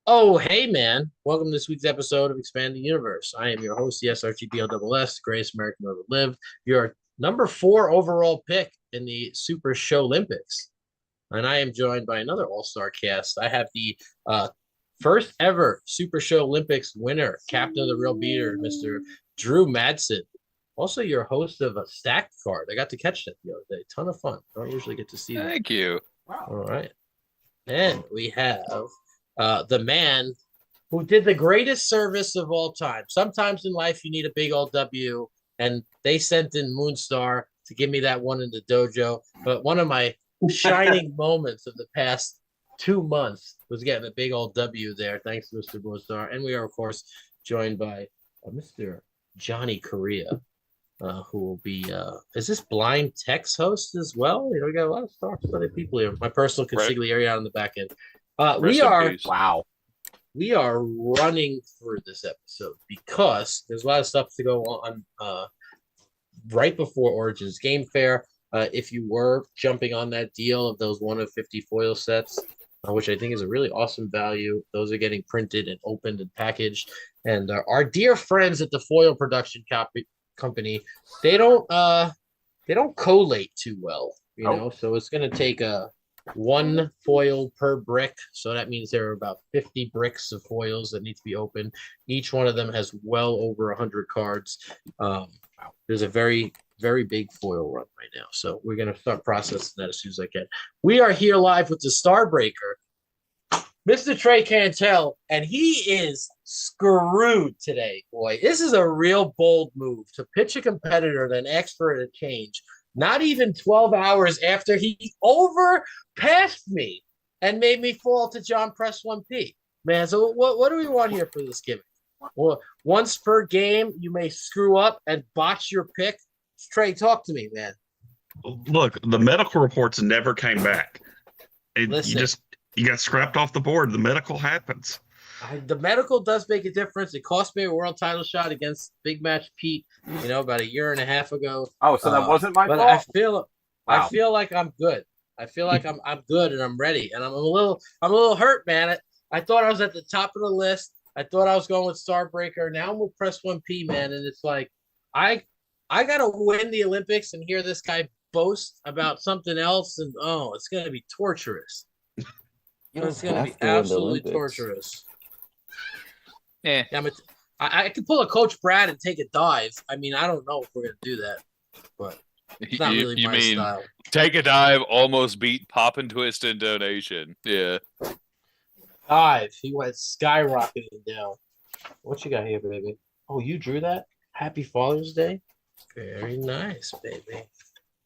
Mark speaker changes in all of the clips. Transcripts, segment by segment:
Speaker 1: Oh, hey, man. Welcome to this week's episode of Expand the Universe. I am your host, the SRTPLSS, greatest American who ever lived, your number 4 overall pick in the Super Show Olympics. And I am joined by another all-star cast. I have the first ever Super Show Olympics winner, captain of the Real Beater, Mr. Drew Madsen. Also, your host of a stacked card. I got to catch that the other day. Ton of fun. I don't usually get to see that.
Speaker 2: Thank you.
Speaker 1: All right. And we have the man who did the greatest service of all time. Sometimes in life, you need a big old W, and they sent in Moonstar to give me that one in the dojo. But one of my shining moments of the past 2 months was getting a big old W there. Thanks to Mr. Moonstar. And we are, of course, joined by Mr. Johnny Correa. Who will be is this blind text host as well? We got a lot of stars, a lot of people here. My personal consigliere out on the back end.
Speaker 2: Rest in peace.
Speaker 1: We are running through this episode because there's a lot of stuff to go on right before Origins Game Fair. If you were jumping on that deal of those 1 of 50 foil sets, which I think is a really awesome value, those are getting printed and opened and packaged. And our dear friends at the Foil Production Company, they don't collate too well, you know. So it's going to take one foil per brick. So that means there are about 50 bricks of foils that need to be opened. Each one of them has well over 100 cards. There's a very, very big foil run right now. So we're going to start processing that as soon as I can. We are here live with the Starbreaker, Mr. Trey Cantel, and he is screwed today, boy. This is a real bold move to pitch a competitor that asked for a change, not even 12 hours after he overpassed me and made me fall to John Press 1P. Man, so what do we want here for this gimmick? Well, once per game, you may screw up and botch your pick. Trey, talk to me, man.
Speaker 3: Look, the medical reports never came back.
Speaker 1: Listen,
Speaker 3: you got scrapped off the board. The medical happens.
Speaker 1: The medical does make a difference. It cost me a world title shot against Big Match Pete, about a year and a half ago.
Speaker 4: Oh, so that wasn't my
Speaker 1: but
Speaker 4: fault.
Speaker 1: I feel like I'm good. I feel like I'm good and I'm ready. And I'm a little hurt, man. I thought I was at the top of the list. I thought I was going with Starbreaker. Now I'm with Press 1P, man. And it's like I gotta win the Olympics and hear this guy boast about something else, and it's gonna be torturous. It's going to be absolutely torturous.
Speaker 2: Yeah.
Speaker 1: I could pull a Coach Brad and take a dive. I mean, I don't know if we're going to do that, but it's not really my style.
Speaker 2: Take a dive, almost beat Pop and Twist in donation. Yeah.
Speaker 1: Dive. He went skyrocketing down. What you got here, baby? Oh, you drew that? Happy Father's Day? Very nice, baby.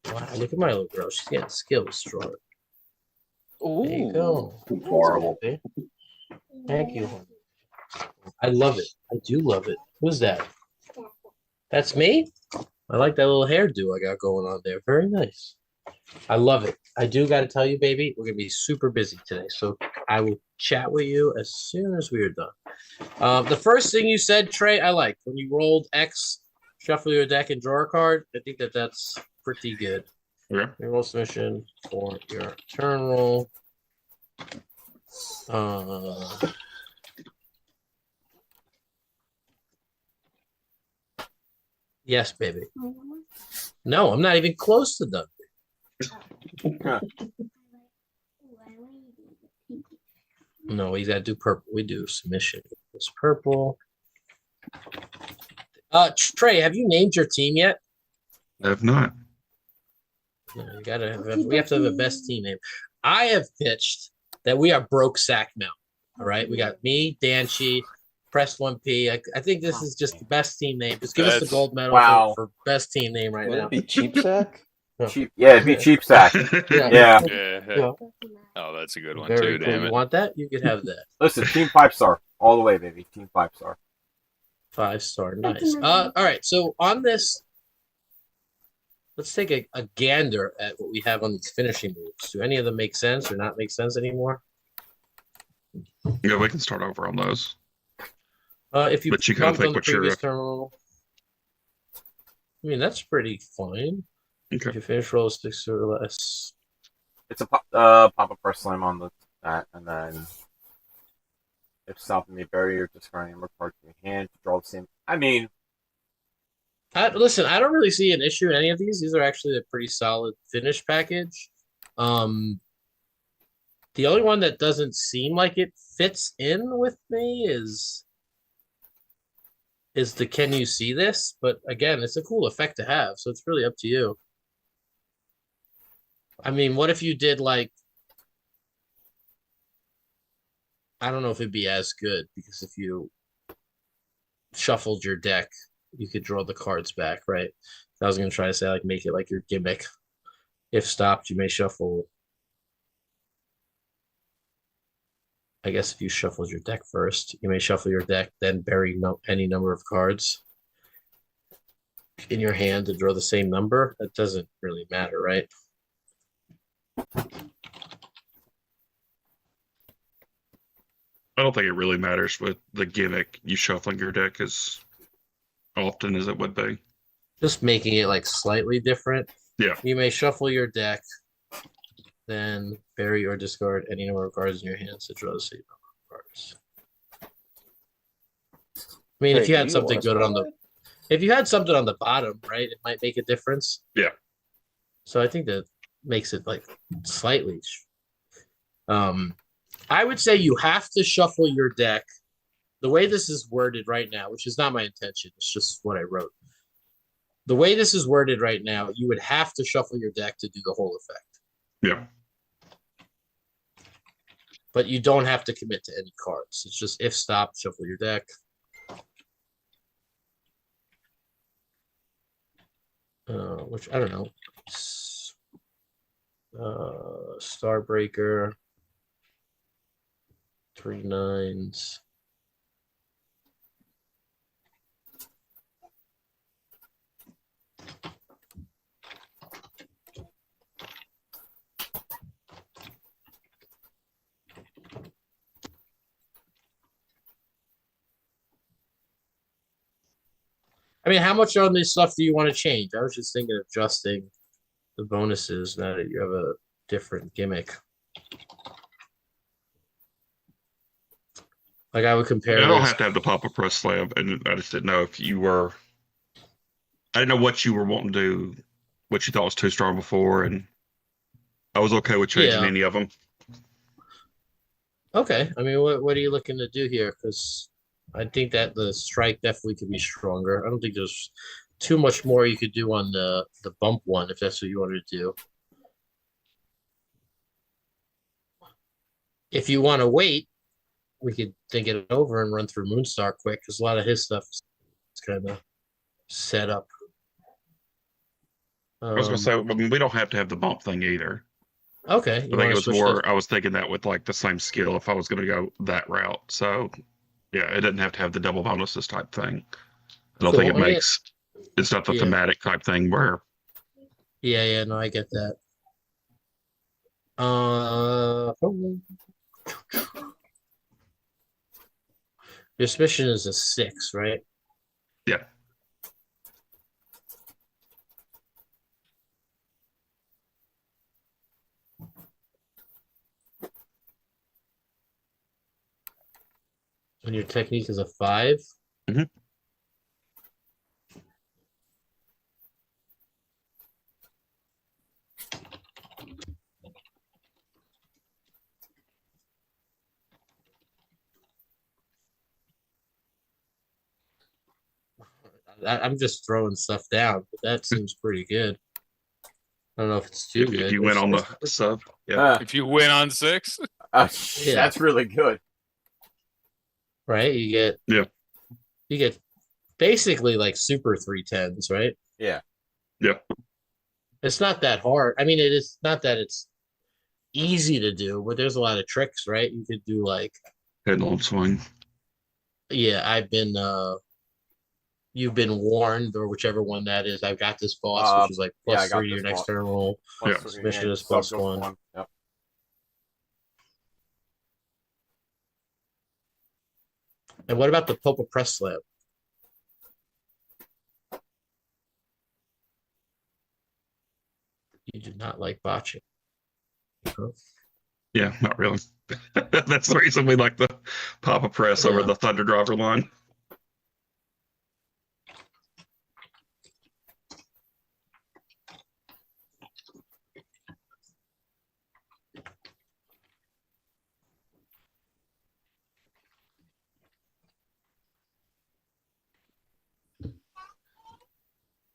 Speaker 1: Wow, look at my little girl. She's getting skill destroyed.
Speaker 4: Ooh,
Speaker 1: there you go.
Speaker 4: Horrible.
Speaker 1: Thank you. I love it. I do love it. Who's that? That's me? I like that little hairdo I got going on there. Very nice. I love it. I do got to tell you, baby, we're going to be super busy today. So I will chat with you as soon as we are done. The first thing you said, Trey, I liked. When you rolled X, shuffle your deck and draw a card, I think that's pretty good.
Speaker 3: Yeah.
Speaker 1: Your roll submission for your turn roll. Yes, baby. No, I'm not even close to done. No, he's got to do purple. We do submission. It's purple. Trey, have you named your team yet?
Speaker 3: I have not.
Speaker 1: Yeah, we have to have a best team name. I have pitched that we are broke sack now. All right. We got me, Danchi, Press 1P. I think this is just the best team name. Just give us the gold medal for best team name right now.
Speaker 5: Would it be Cheap Sack?
Speaker 4: Cheap, yeah, it'd be Cheap Sack. Yeah.
Speaker 2: Oh, that's a good one
Speaker 1: Very
Speaker 2: too.
Speaker 1: cool.
Speaker 2: Damn
Speaker 1: You
Speaker 2: it.
Speaker 1: want that? You could have that.
Speaker 4: Listen, Team 5-star. All the way, baby. Team 5-star.
Speaker 1: 5-star. Nice. All right. So on this, let's take a gander at what we have on these finishing moves. Do any of them make sense or not make sense anymore?
Speaker 3: Yeah, we can start over on those.
Speaker 1: If you
Speaker 3: But you gotta
Speaker 1: bumped on
Speaker 3: think
Speaker 1: the
Speaker 3: what you're-
Speaker 1: previous terminal, I mean that's pretty fine.
Speaker 3: Okay.
Speaker 1: If you finish roll 6 or less,
Speaker 4: It's a pop-up press slam on that, and then If stopping may bury or discarding number cards in your hand to draw the same. I mean,
Speaker 1: Listen, I don't really see an issue in any of these. These are actually a pretty solid finish package. The only one that doesn't seem like it fits in with me is the can you see this? But again, it's a cool effect to have, so it's really up to you. I mean, what if you did like I don't know if it'd be as good because if you shuffled your deck, you could draw the cards back, right? I was gonna try to say like make it like your gimmick. If stopped, you may shuffle. I guess if you shuffled your deck first, you may shuffle your deck, then bury any number of cards in your hand to draw the same number. That doesn't really matter, right?
Speaker 3: I don't think it really matters with the gimmick. You shuffling your deck as often as it would be.
Speaker 1: Just making it like slightly different.
Speaker 3: Yeah.
Speaker 1: You may shuffle your deck, then bury or discard any number of cards in your hands to draw the same number of cards. I mean,
Speaker 5: Wait,
Speaker 1: if you
Speaker 5: do
Speaker 1: had
Speaker 5: you
Speaker 1: something
Speaker 5: wanna
Speaker 1: good on
Speaker 5: spell
Speaker 1: the, if you had something on the bottom, right, it might make a difference.
Speaker 3: Yeah.
Speaker 1: So I think that makes it like slightly. I would say you have to shuffle your deck. The way this is worded right now, which is not my intention, it's just what I wrote. The way this is worded right now, you would have to shuffle your deck to do the whole effect.
Speaker 3: Yeah.
Speaker 1: But you don't have to commit to any cards. It's just if stop, shuffle your deck. Which I don't know. Starbreaker. 3 9s. I mean, how much on this stuff do you want to change? I was just thinking of adjusting the bonuses now that you have a different gimmick. Like I would compare.
Speaker 3: I don't
Speaker 1: this.
Speaker 3: have to have the pop-up press slab, and I just didn't know if you were. I didn't know what you were wanting to do, what you thought was too strong before, and I was okay with changing
Speaker 1: Yeah.
Speaker 3: any of them.
Speaker 1: Okay, I mean, what are you looking to do here? Because I think that the strike definitely could be stronger. I don't think there's too much more you could do on the bump one if that's what you wanted to do. If you want to wait, we could think it over and run through Moonstar quick because a lot of his stuff is kind of set up.
Speaker 3: I was gonna say, I mean, we don't have to have the bump thing either.
Speaker 1: Okay,
Speaker 3: I think it was more. I was thinking that with like the same skill, if I was going to go that route. So, yeah, it didn't have to have the double bonuses type thing. I don't think it makes. It's not the thematic type thing where.
Speaker 1: Yeah, no, I get that. Your suspicion is a 6, right?
Speaker 3: Yeah.
Speaker 1: And your technique is a 5.
Speaker 3: Mm-hmm.
Speaker 1: I'm just throwing stuff down, but that seems pretty good. I don't know if it's too good.
Speaker 3: If you went on the sub,
Speaker 2: If you win on 6,
Speaker 1: Yeah.
Speaker 4: That's really good.
Speaker 1: right, you get basically like super 310s, right?
Speaker 4: Yeah.
Speaker 1: It's not that hard. I mean, it is not that it's easy to do, but there's a lot of tricks, right? You could do like,
Speaker 3: headlong swing.
Speaker 1: yeah, you've been warned, or whichever one that is. I've got this boss, which is like
Speaker 4: yeah, I
Speaker 1: plus
Speaker 4: got
Speaker 1: 3 to your
Speaker 4: this
Speaker 1: next
Speaker 4: boss.
Speaker 1: turn roll.
Speaker 3: Yeah.
Speaker 1: Submission is
Speaker 4: Sub
Speaker 1: plus
Speaker 4: goes
Speaker 1: 1.
Speaker 4: Yep.
Speaker 1: And what about the Popa Press Slab? You do not like botching. Huh?
Speaker 3: Yeah, not really. That's the reason we like the Papa Press over
Speaker 1: Yeah.
Speaker 3: the Thunder Driver line.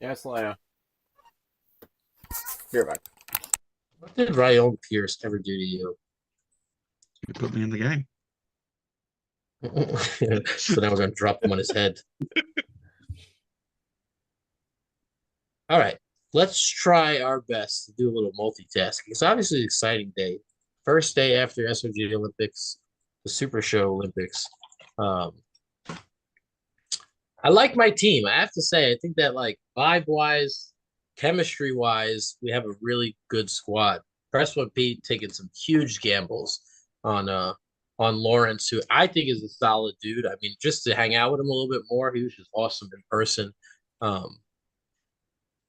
Speaker 4: Yes, Leia. Here, back.
Speaker 1: What did Ryan Pierce ever do to you?
Speaker 3: You put me in the game.
Speaker 1: So now we're going to drop him on his head. All right. Let's try our best to do a little multitasking. It's obviously an exciting day. First day after SOG Olympics, the Super Show Olympics. Um, I like my team. I have to say, I think that like vibe-wise, chemistry-wise, we have a really good squad. Press One Pete taking some huge gambles on Lawrence, who I think is a solid dude. I mean, just to hang out with him a little bit more, he was just awesome in person.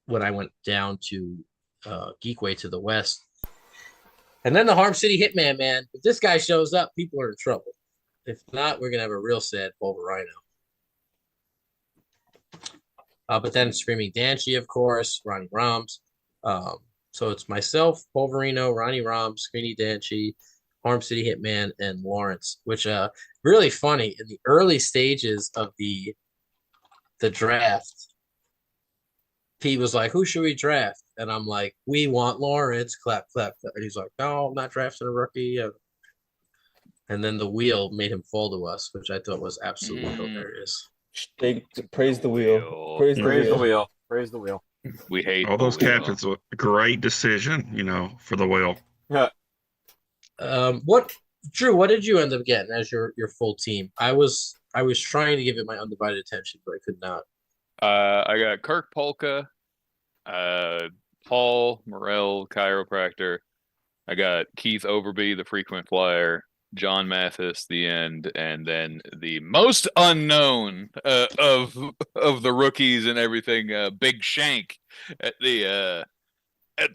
Speaker 1: When I went down to Geekway to the West. And then the Harm City Hitman, man. If this guy shows up, people are in trouble. If not, we're going to have a real sad Rhino. But then Screaming Danchi, of course, Ronnie Rams. So it's myself, Polverino, Ronnie Rams, Screaming Danchi, Harm City Hitman, and Lawrence, which really funny. In the early stages of the draft, Pete was like, who should we draft? And I'm like, we want Lawrence. Clap, clap, clap. And he's like, no, I'm not drafting a rookie. And then the wheel made him fall to us, which I thought was absolutely hilarious.
Speaker 5: Praise the wheel. Praise the
Speaker 4: Praise the
Speaker 5: wheel.
Speaker 4: wheel. Praise the wheel.
Speaker 2: We hate
Speaker 3: All those
Speaker 2: the wheel.
Speaker 3: captains, a great decision, for the wheel.
Speaker 4: Yeah.
Speaker 1: Drew, what did you end up getting as your full team? I was trying to give it my undivided attention, but I could not.
Speaker 2: I got Kirk Polka, Paul Morrell, chiropractor. I got Keith Overby, the frequent flyer, John Mathis, the end, and then the most unknown of the rookies and everything, Big Shank at the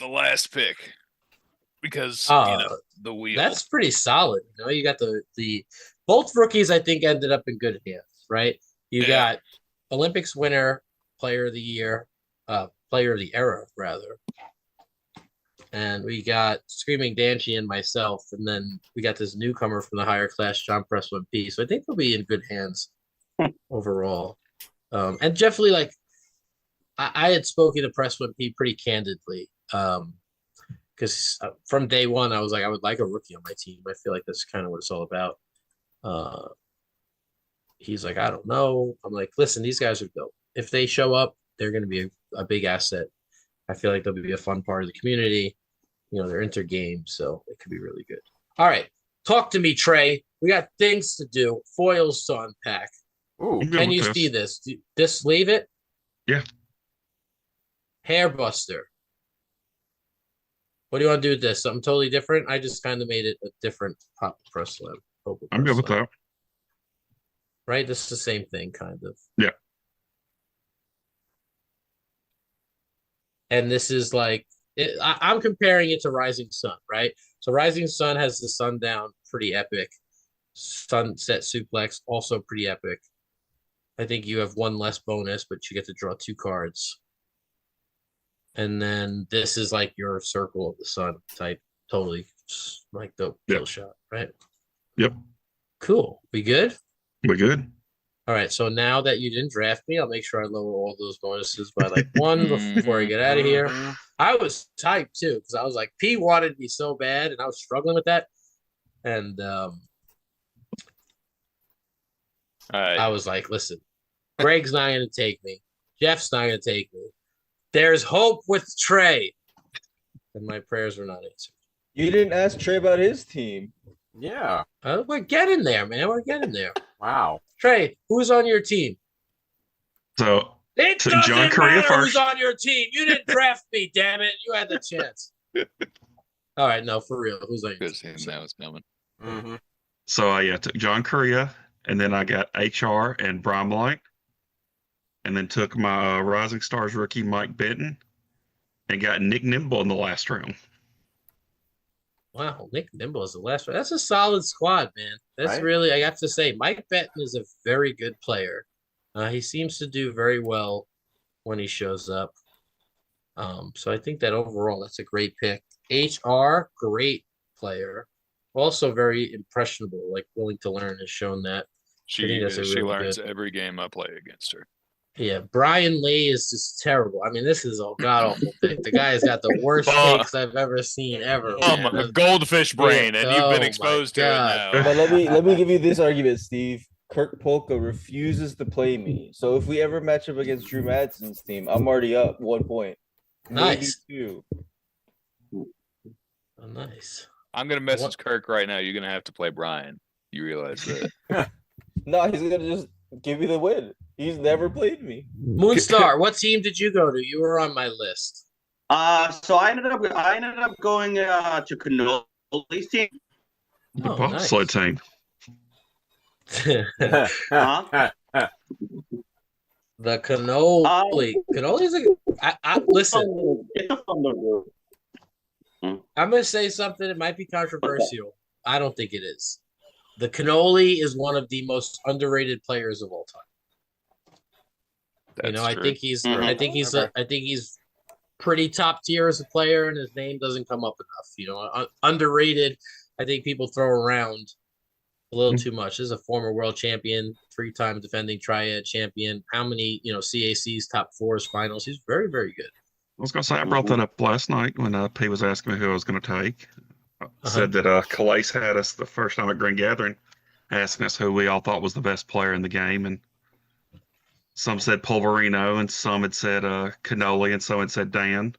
Speaker 2: last pick, because the wheel.
Speaker 1: That's pretty solid. You got the both rookies. I think ended up in good hands, right? You got Olympics winner, player of the year, player of the era, rather. And we got Screaming Danchi and myself. And then we got this newcomer from the higher class, John Press 1P. So I think we'll be in good hands overall. And definitely, like, I had spoken to Press 1P pretty candidly. Because from day one, I was like, I would like a rookie on my team. I feel like that's kind of what it's all about. He's like, I don't know. I'm like, listen, these guys are dope. If they show up, they're going to be a big asset. I feel like they'll be a fun part of the community. They're inter-game, so it could be really good. All right. Talk to me, Trey. We got things to do, foils to unpack.
Speaker 4: Ooh.
Speaker 1: Can you see this? Just leave it?
Speaker 3: Yeah.
Speaker 1: Hairbuster. What do you want to do with this? Something totally different? I just kind of made it a different Pop Press Slam.
Speaker 3: I'm good with that.
Speaker 1: Right? This is the same thing, kind of.
Speaker 3: Yeah.
Speaker 1: And this is like, I'm comparing it to Rising Sun, right? So Rising Sun has the sundown, pretty epic. Sunset suplex, also pretty epic. I think you have one less bonus, but you get to draw 2 cards. And then this is like your Circle of the Sun type, totally like the kill shot, right?
Speaker 3: Yep.
Speaker 1: Cool. We good?
Speaker 3: We're good.
Speaker 1: All right. So now that you didn't draft me, I'll make sure I lower all those bonuses by like 1 before I get out of here. I was typed too because I was like, P wanted me so bad, and I was struggling with that. And I was like, listen, Greg's not going to take me. Jeff's not going to take me. There's hope with Trey. And my prayers were not answered.
Speaker 5: You didn't ask Trey about his team.
Speaker 4: Yeah.
Speaker 1: We're getting there, man. We're getting there.
Speaker 4: Wow.
Speaker 1: Trey, who's on your team?
Speaker 3: So
Speaker 1: It doesn't
Speaker 3: John Correa
Speaker 1: matter
Speaker 3: first.
Speaker 1: who's on your team. You didn't draft me, damn it. You had the chance. All right, no, for real. Who's on your
Speaker 2: Good
Speaker 1: team?
Speaker 2: seeing that was coming.
Speaker 4: Mm-hmm.
Speaker 3: So I took John Correa, and then I got HR and Bromlight, and then took my Rising Stars rookie Mike Benton, and got Nick Nimble in the last round.
Speaker 1: Wow, Nick Nimble is the last one. That's a solid squad, man. That's
Speaker 4: Right?
Speaker 1: really, I have to say, Mike Benton is a very good player. He seems to do very well when he shows up. So I think that overall, that's a great pick. HR, great player. Also very impressionable, like willing to learn, has shown that. I think that's a
Speaker 2: She
Speaker 1: really
Speaker 2: learns
Speaker 1: good.
Speaker 2: every game I play against her.
Speaker 1: Yeah, Brian Lee is just terrible. I mean, this is a god awful pick. The guy has got the worst
Speaker 2: Oh.
Speaker 1: takes I've ever seen ever.
Speaker 2: I'm
Speaker 1: Man.
Speaker 2: a goldfish brain, and you've been
Speaker 1: Oh my
Speaker 2: exposed to it
Speaker 1: God.
Speaker 2: now.
Speaker 5: But let me give you this argument, Steve. Kirk Polka refuses to play me. So if we ever match up against Drew Madsen's team, I'm already up 1 point. Maybe
Speaker 1: Nice.
Speaker 5: 2.
Speaker 1: Oh, nice.
Speaker 2: I'm gonna message Kirk right now. You're gonna have to play Brian. You realize that?
Speaker 5: No, he's gonna just give me the win. He's never played me.
Speaker 1: Moonstar, what team did you go to? You were on my list.
Speaker 6: So I ended up going to Cannoli's team.
Speaker 3: The
Speaker 1: Oh,
Speaker 3: bobsled team.
Speaker 6: Huh?
Speaker 1: The cannoli. Cannoli's listen.
Speaker 6: It's a fun little group.
Speaker 1: I'm gonna say something that might be controversial. I don't think it is. The cannoli is one of the most underrated players of all time.
Speaker 2: That's
Speaker 1: I
Speaker 2: true.
Speaker 1: think he's
Speaker 6: Mhm.
Speaker 1: I think he's pretty top tier as a player, and his name doesn't come up enough. Underrated. I think people throw around a little too much. This is a former world champion, 3-time defending triad champion. How many, CAC's top fours finals? He's very, very good.
Speaker 3: I was going to say, I brought that up last night when P was asking me who I was going to take. I said that Calais had us the first time at Green Gathering, asking us who we all thought was the best player in the game. And some said Pulverino, and some had said Cannoli, and some had said Dan.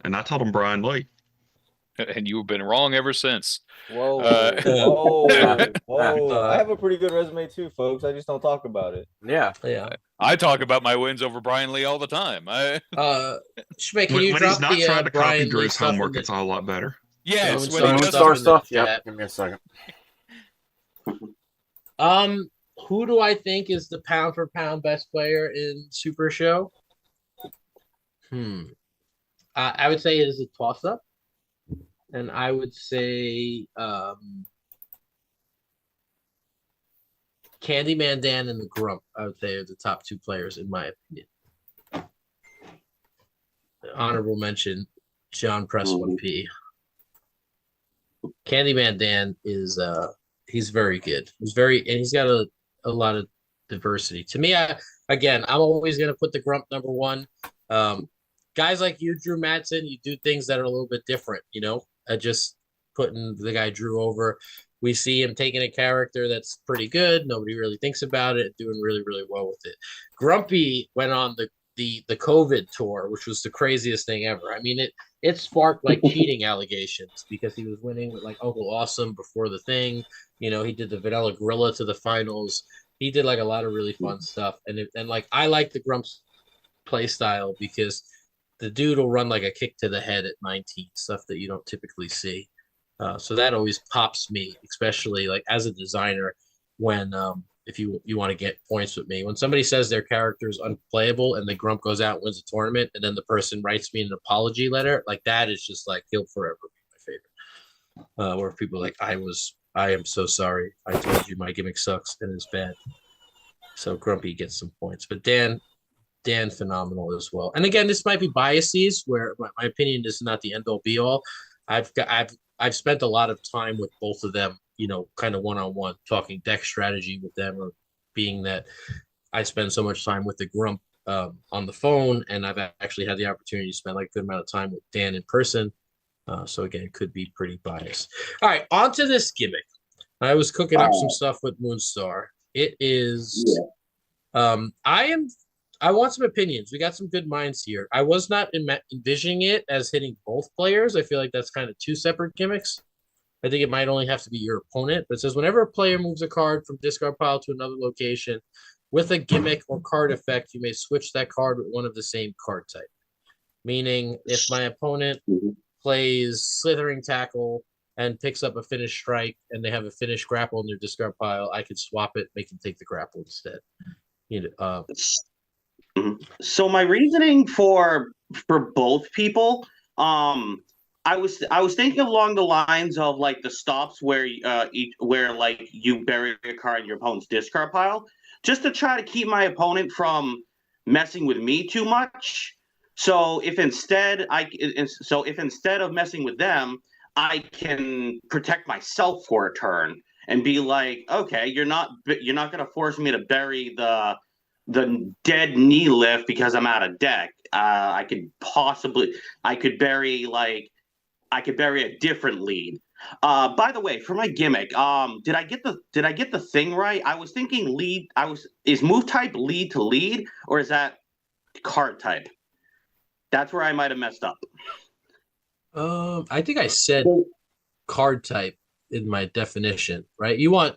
Speaker 3: And I told him Brian Lee.
Speaker 2: And you've been wrong ever since.
Speaker 5: Whoa,
Speaker 2: Yeah.
Speaker 5: whoa! I have a pretty good resume too, folks. I just don't talk about it.
Speaker 4: Yeah.
Speaker 1: Yeah.
Speaker 2: I talk about my wins over Brian Lee all the time.
Speaker 1: Schmidt, can you
Speaker 3: When
Speaker 1: drop
Speaker 3: he's not
Speaker 1: the
Speaker 3: trying to
Speaker 1: Brian
Speaker 3: copy
Speaker 1: Lee
Speaker 3: Drew's
Speaker 1: stuff in
Speaker 3: homework,
Speaker 1: the-
Speaker 3: it's a whole lot better.
Speaker 2: Yes,
Speaker 1: Moonstar
Speaker 2: when he
Speaker 1: stuff
Speaker 2: goes
Speaker 1: in
Speaker 4: Moonstar
Speaker 1: the
Speaker 4: stuff.
Speaker 1: chat.
Speaker 4: Yep. Give me a second.
Speaker 1: Who do I think is the pound for pound best player in Super Show? I would say it is a toss up, and I would say Candyman Dan and the Grump. I would say are the top 2 players in my opinion. Honorable mention, John Press 1P. Candyman Dan is he's very good. He's got a lot of diversity. To me, I'm always gonna put the Grump number 1. Guys like you, Drew Madsen, you do things that are a little bit different, just putting the guy Drew over. We see him taking a character that's pretty good. Nobody really thinks about it, doing really, really well with it. Grumpy went on the COVID tour, which was the craziest thing ever. I mean, it sparked like cheating allegations because he was winning with like Uncle Awesome before the thing. He did the Vanilla Gorilla to the finals. He did like a lot of really fun stuff. And I like the Grump's play style because the dude will run like a kick to the head at 19, stuff that you don't typically see. So that always pops me, especially like as a designer, when if you want to get points with me. When somebody says their character is unplayable and the Grump goes out and wins a tournament, and then the person writes me an apology letter, like that is just like he'll forever be my favorite. Where people are like, I am so sorry. I told you my gimmick sucks and it's bad. So Grumpy gets some points, but Dan phenomenal as well. And again, this might be biases where my opinion is not the end all be all. I've spent a lot of time with both of them, kind of one-on-one, talking deck strategy with them, or being that I spend so much time with the Grump on the phone, and I've actually had the opportunity to spend like a good amount of time with Dan in person. So again, it could be pretty biased. All right, on to this gimmick. I was cooking up some stuff with Moonstar. It is, I want some opinions. We got some good minds here. I was not envisioning it as hitting both players. I feel like that's kind of 2 separate gimmicks. I think it might only have to be your opponent. But it says whenever a player moves a card from discard pile to another location with a gimmick or card effect, you may switch that card with one of the same card type. Meaning, if my opponent plays Slithering Tackle and picks up a Finish Strike, and they have a Finish Grapple in their discard pile, I could swap it, make them take the grapple instead.
Speaker 6: So my reasoning for both people, I was thinking along the lines of like the stops where where like you bury a card in your opponent's discard pile, just to try to keep my opponent from messing with me too much. So if instead of messing with them, I can protect myself for a turn and be like, okay, you're not going to force me to bury the dead knee lift because I'm out of deck. I could bury a different lead. By the way, for my gimmick, did I get the thing right? I was thinking lead. Is move type lead to lead, or is that card type? That's where I might have messed up.
Speaker 1: I think I said card type in my definition, right? You want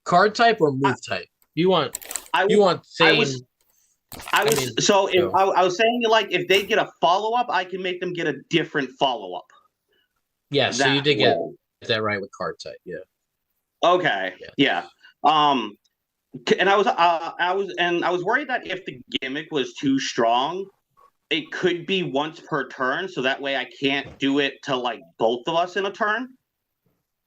Speaker 1: card type or move type? You want same.
Speaker 6: I was saying like if they get a follow up, I can make them get a different follow up.
Speaker 1: Yeah, so you did get that right with card type, yeah.
Speaker 6: Okay, yeah. And I was worried that if the gimmick was too strong, it could be once per turn, so that way I can't do it to like both of us in a turn.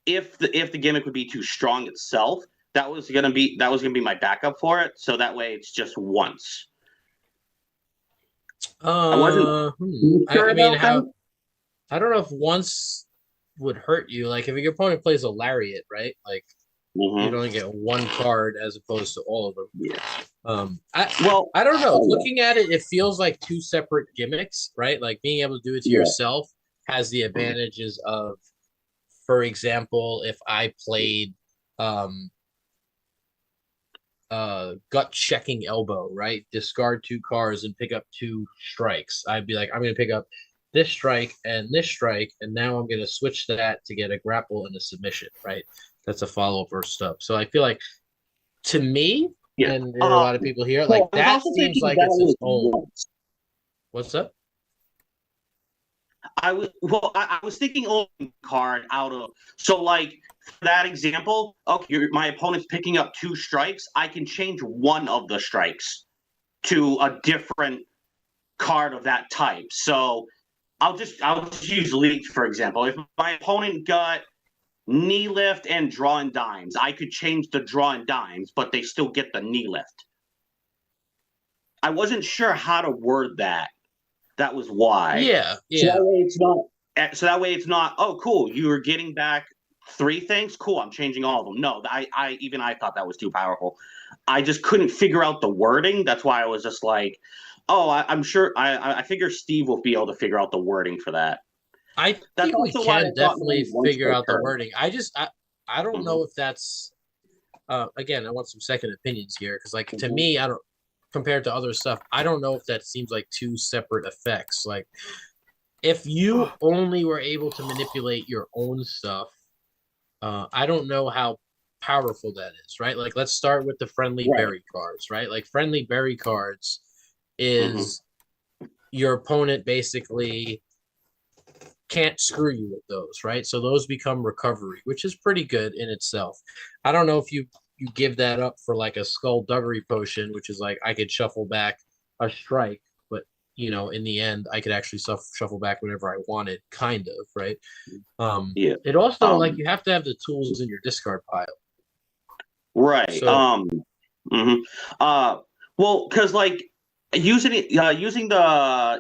Speaker 6: If the gimmick would be too strong itself, that was gonna be my backup for it. So that way it's just once.
Speaker 1: I don't know if once would hurt you. Like if your opponent plays a lariat, right? Like you'd only get one card as opposed to all of them.
Speaker 6: Yeah.
Speaker 1: I don't know. Looking at it, it feels like two separate gimmicks, right? Like being able to do it to yourself has the advantages of, for example, if I played gut checking elbow, right? Discard 2 cards and pick up 2 strikes. I'd be like, I'm gonna pick up this strike, and now I'm gonna switch that to get a grapple and a submission, right? That's a follow-up or stuff. So I feel like, to me, and there are a lot of people here, like that seems like it's its own. What's up?
Speaker 6: I was thinking only card out of, so like for that example, okay, my opponent's picking up 2 strikes. I can change one of the strikes to a different card of that type. So I'll just use leech for example. If my opponent got knee lift and drawing dimes, I could change the drawing dimes, but they still get the knee lift. I wasn't sure how to word that. That was why.
Speaker 1: Yeah.
Speaker 6: So that way it's not. Oh, cool. You were getting back 3 things. Cool. I'm changing all of them. No, I thought that was too powerful. I just couldn't figure out the wording. That's why I was just like, oh, I'm sure. I figure Steve will be able to figure out the wording for that.
Speaker 1: I think we can definitely figure out the wording. I don't know if that's. Again, I want some second opinions here because, like, to me, I don't. Compared to other stuff, I don't know if that seems like 2 separate effects. Like, if you only were able to manipulate your own stuff, I don't know how powerful that is, right? Like, let's start with the friendly berry cards, right? Like, friendly berry cards is your opponent basically can't screw you with those, right? So those become recovery, which is pretty good in itself. I don't know if you give that up for like a skullduggery potion, which is like I could shuffle back a strike, but in the end I could actually shuffle back whenever I wanted, kind of, right? It also like you have to have the tools in your discard pile.
Speaker 6: Right.
Speaker 1: So,
Speaker 6: well, because like using the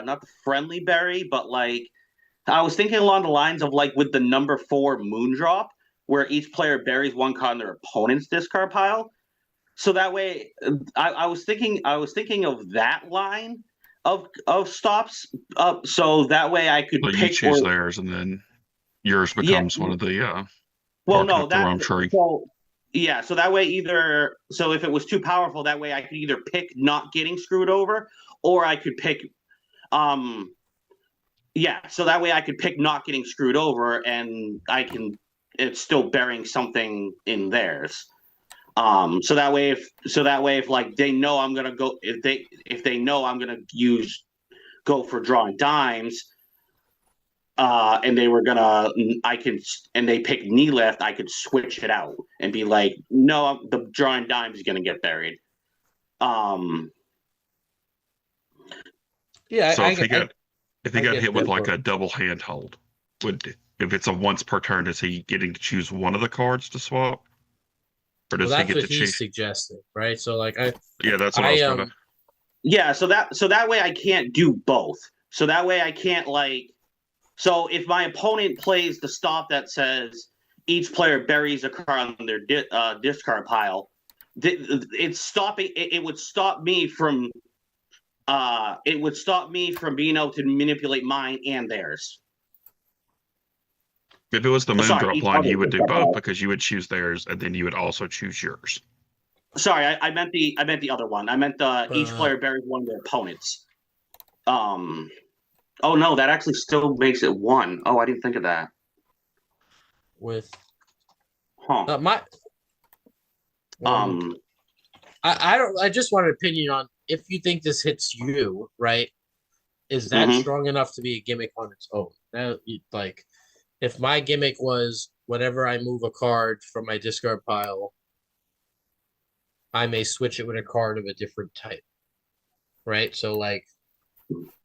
Speaker 6: not the friendly berry, but like I was thinking along the lines of like with the number 4 Moondrop, where each player buries 1 card in their opponent's discard pile. So that way, I was thinking of that line of stops. So that way I could
Speaker 3: pick. You choose theirs, and then yours becomes one of the.
Speaker 6: Well, no, that's so. Yeah, so that way if it was too powerful, that way I could either pick not getting screwed over, or I could pick, so that way I could pick not getting screwed over, and it's still burying something in theirs. So that way if like they know I'm gonna go, if they know I'm gonna go for drawing dimes, and they pick knee lift, I could switch it out and be like, no, the drawing dime is gonna get buried.
Speaker 1: Yeah,
Speaker 3: so If he
Speaker 1: I
Speaker 3: got
Speaker 1: get
Speaker 3: hit with
Speaker 1: that
Speaker 3: like
Speaker 1: part.
Speaker 3: a double handhold, if it's a once per turn, is he getting to choose one of the cards to swap, or
Speaker 1: Well,
Speaker 3: does he
Speaker 1: that's
Speaker 3: get
Speaker 1: what
Speaker 3: to
Speaker 1: he's
Speaker 3: choose?
Speaker 1: suggesting, right? So like
Speaker 3: Yeah, that's what I was gonna.
Speaker 6: Yeah, so that way I can't do both. So that way I can't so if my opponent plays the stop that says each player buries a card on their discard pile, it's stopping. It would stop me from. It would stop me from being able to manipulate mine and theirs.
Speaker 3: If it was the
Speaker 6: Sorry,
Speaker 3: Moondrop
Speaker 6: each
Speaker 3: line,
Speaker 6: other
Speaker 3: you would do
Speaker 6: discard
Speaker 3: both
Speaker 6: pile.
Speaker 3: because you would choose theirs, and then you would also choose yours.
Speaker 6: Sorry, I meant the other one. I meant each player buries one of their opponents. Oh no, that actually still makes it one. Oh, I didn't think of that.
Speaker 1: with
Speaker 6: Huh.
Speaker 1: my I don't. I just want an opinion on if you think this hits you, right? Is that
Speaker 6: Mhm.
Speaker 1: strong enough to be a gimmick on its own? Now, like, if my gimmick was whenever I move a card from my discard pile, I may switch it with a card of a different type, right? So, like,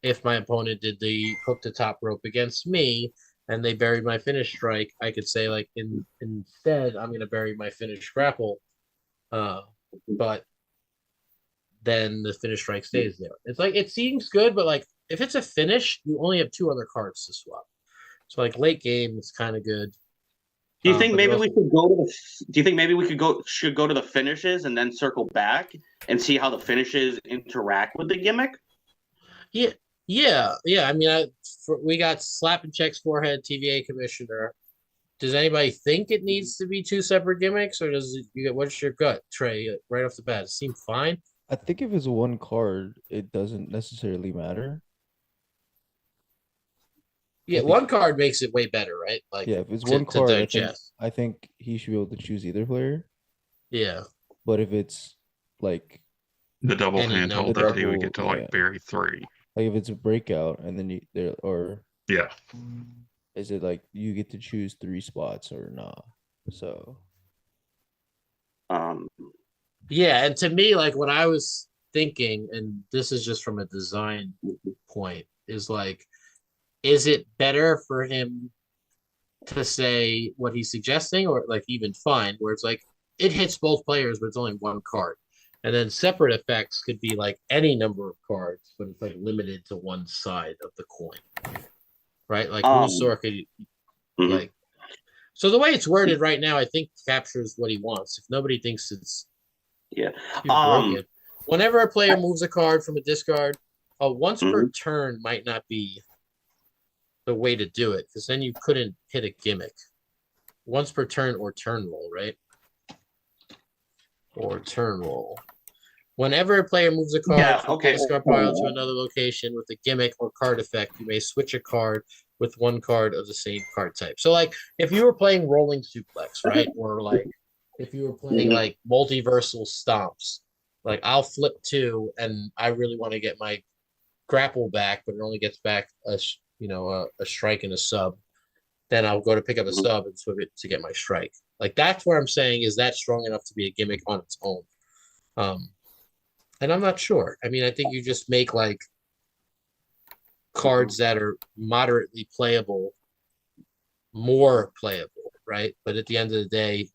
Speaker 1: if my opponent did the hook to top rope against me and they buried my finish strike, I could say, like, instead, I'm going to bury my finish grapple. But then the finish strike stays there. It's like it seems good, but like if it's a finish, you only have two other cards to swap. So like late game, it's kind of good.
Speaker 6: Do you think
Speaker 1: But
Speaker 6: maybe
Speaker 1: also,
Speaker 6: we should go to the? Do you think maybe we should go to the finishes and then circle back and see how the finishes interact with the gimmick?
Speaker 1: yeah. I mean, we got slap and checks forehead TVA commissioner. Does anybody think it needs to be two separate gimmicks, or does it? What's your gut, Trey? Right off the bat, it seemed fine.
Speaker 5: I think if it's one card, it doesn't necessarily matter.
Speaker 1: Yeah, one card makes it way better, right? Like
Speaker 5: Yeah, if it's
Speaker 1: to,
Speaker 5: one
Speaker 1: to
Speaker 5: card,
Speaker 1: digest.
Speaker 5: I think he should be able to choose either player.
Speaker 1: Yeah.
Speaker 5: But if it's like
Speaker 3: The double
Speaker 1: Any
Speaker 3: handhold
Speaker 1: number.
Speaker 3: that he would get to
Speaker 5: Yeah.
Speaker 3: like bury 3.
Speaker 5: if it's a breakout and then
Speaker 3: Yeah,
Speaker 5: is it like you get to choose 3 spots or not? So
Speaker 1: Yeah, and to me, like what I was thinking, and this is just from a design point, is like, is it better for him to say what he's suggesting, or like even fine, where it's like it hits both players, but it's only one card, and then separate effects could be like any number of cards, but it's like limited to one side of the coin, right? Like Moonstar could like. So the way it's worded right now, I think captures what he wants. If nobody thinks it's
Speaker 6: Yeah.
Speaker 1: too broken, whenever a player moves a card from a discard, a once per turn might not be the way to do it, because then you couldn't hit a gimmick. Once per turn or turn roll, right? Or turn roll. Whenever a player moves a card from the discard pile to another location with a gimmick or card effect, you may switch a card with one card of the same card type. So, like, if you were playing Rolling Suplex, right? Or, like, if you were playing, like, Multiversal Stomps, like, I'll flip 2, and I really want to get my grapple back, but it only gets back a strike and a sub. Then I'll go to pick up a sub and flip it to get my strike. Like, that's where I'm saying, is that strong enough to be a gimmick on its own? And I'm not sure. I mean, I think you just make like cards that are moderately playable more playable, right? But at the end of the day,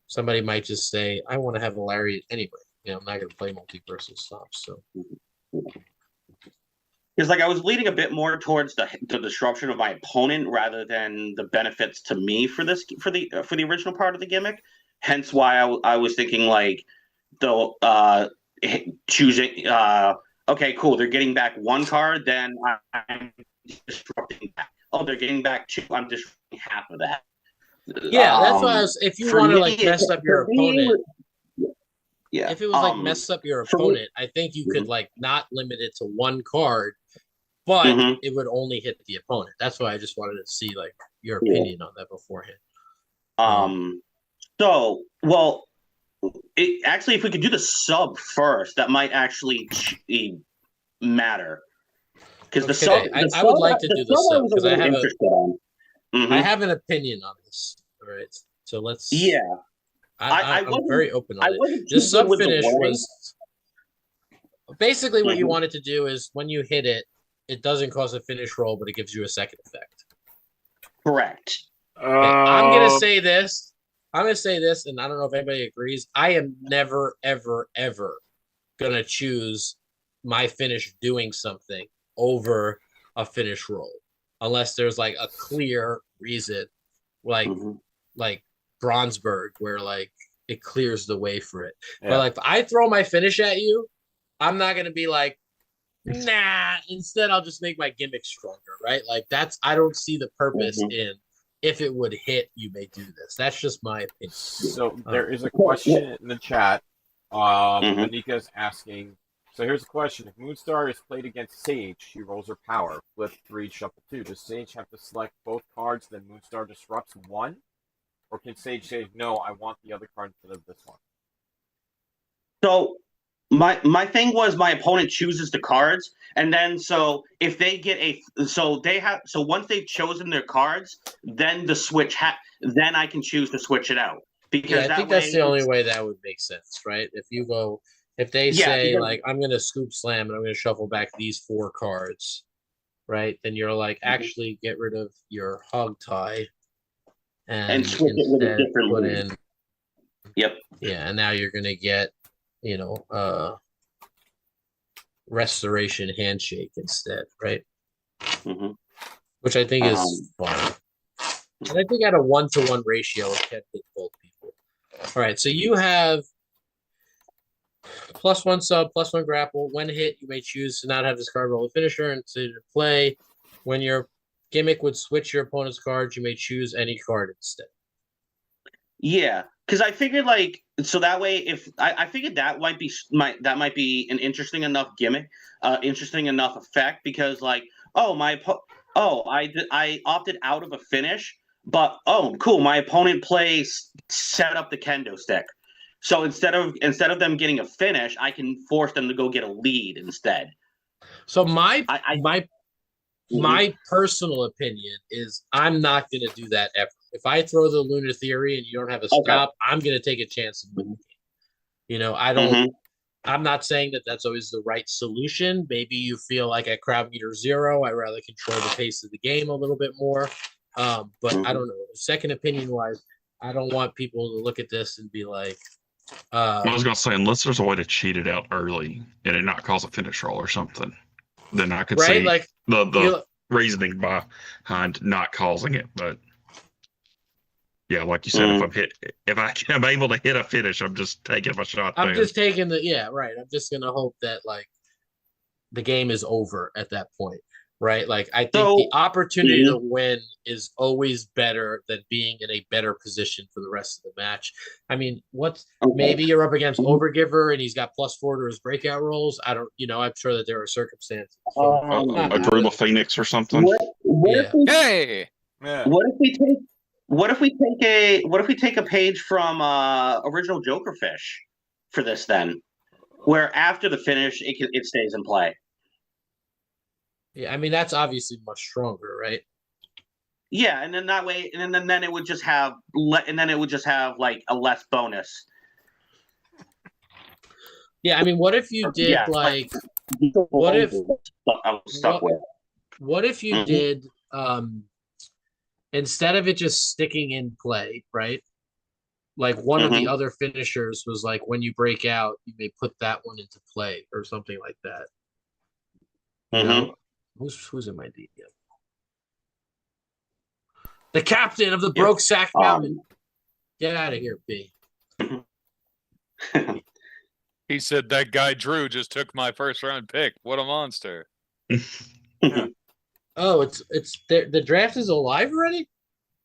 Speaker 1: somebody might just say, I want to have a lariat anyway. You know, I'm not going to play Multiversal Stops. So,
Speaker 6: because like I was leaning a bit more towards the disruption of my opponent rather than the benefits to me for the original part of the gimmick. Hence why I was thinking like the choosing okay, cool, they're getting back one card, then I'm disrupting that. Oh, they're getting back 2, I'm disrupting half of that.
Speaker 1: Yeah, that's why if you want to like mess up your opponent,
Speaker 6: yeah,
Speaker 1: if it was like mess up your opponent, I think you could like not limit it to one card, but it would only hit the opponent. That's why I just wanted to see like your opinion on that beforehand.
Speaker 6: So, well, actually, if we could do the sub first, that might actually matter. Because the sub,
Speaker 1: I would like to do the sub because I have an opinion on this. All right, so let's.
Speaker 6: Yeah,
Speaker 1: I'm very open on it. The sub finish was basically what you wanted to do is when you hit it, it doesn't cause a finish roll, but it gives you a second effect.
Speaker 6: Correct.
Speaker 1: Okay, I'm gonna say this. I'm gonna say this, and I don't know if anybody agrees. I am never, ever, ever gonna choose my finish doing something over a finish roll, unless there's like a clear reason, like like Bronzeberg, where like it clears the way for it.
Speaker 4: Yeah.
Speaker 1: But like if I throw my finish at you, I'm not gonna be like, nah. Instead, I'll just make my gimmick stronger, right? Like I don't see the purpose in if it would hit, you may do this. That's just my opinion.
Speaker 4: So there is a question in the chat. Anika's asking. So here's a question: if Moonstar is played against Sage, she rolls her power. Flip 3, shuffle 2. Does Sage have to select both cards, then Moonstar disrupts one? Or can Sage say, no, I want the other card instead of this one?
Speaker 6: So my thing was my opponent chooses the cards, and then so if they get once they've chosen their cards, then then I can choose to switch it out. Because
Speaker 1: I think that's the only way that would make sense, right? If they say like I'm gonna scoop slam and I'm gonna shuffle back these 4 cards, right? Then you're like actually get rid of your hog tie and
Speaker 6: switch it with a
Speaker 1: instead
Speaker 6: different
Speaker 1: put
Speaker 6: lead.
Speaker 1: in.
Speaker 6: Yep.
Speaker 1: Yeah, and now you're gonna get, restoration handshake instead, right? Which I think is fun. And I think at a 1-to-1 ratio, it can hit both people. All right, so you have +1 sub, +1 grapple. When hit, you may choose to not have this card roll a finisher and to play. When your gimmick would switch your opponent's cards, you may choose any card instead.
Speaker 6: Yeah, because I figured so that way if I figured that might be an interesting enough gimmick, interesting enough effect because I opted out of a finish, but cool, my opponent set up the kendo stick. So instead of them getting a finish, I can force them to go get a lead instead.
Speaker 1: So my personal opinion is I'm not going to do that ever. If I throw the Lunar Theory and you don't have a stop, I'm going to take a chance and win the game. I'm not saying that that's always the right solution. Maybe you feel like at crowd meter 0, I'd rather control the pace of the game a little bit more. But I don't know. Second opinion wise, I don't want people to look at this and be like,
Speaker 3: I was going to say, unless there's a way to cheat it out early and it not cause a finish roll or something, then I could see the reasoning behind not causing it. But yeah, like you said, if I'm able to hit a finish, I'm just taking my shot.
Speaker 1: I'm just taking I'm just going to hope that the game is over at that point. Right, I think the opportunity to win is always better than being in a better position for the rest of the match. I mean, maybe you're up against Overgiver and he's got +4 to his breakout rolls. I don't, I'm sure that there are circumstances.
Speaker 3: A Drula Phoenix or something.
Speaker 6: What if we take a page from original Jokerfish for this then, where after the finish it stays in play.
Speaker 1: Yeah, I mean that's obviously much stronger, right?
Speaker 6: Yeah, and then that way, and then it would just have, a less bonus.
Speaker 1: Yeah, I mean, what if you did what if
Speaker 6: I was stuck with?
Speaker 1: What if you did instead of it just sticking in play, right? Like one of the other finishers was like when you break out, you may put that one into play or something like that. You know? Who's in my DM? The captain of the Broke Sack Mountain. Get out of here, B.
Speaker 2: He said that guy Drew just took my first round pick. What a monster.
Speaker 1: Oh, it's the draft is alive already?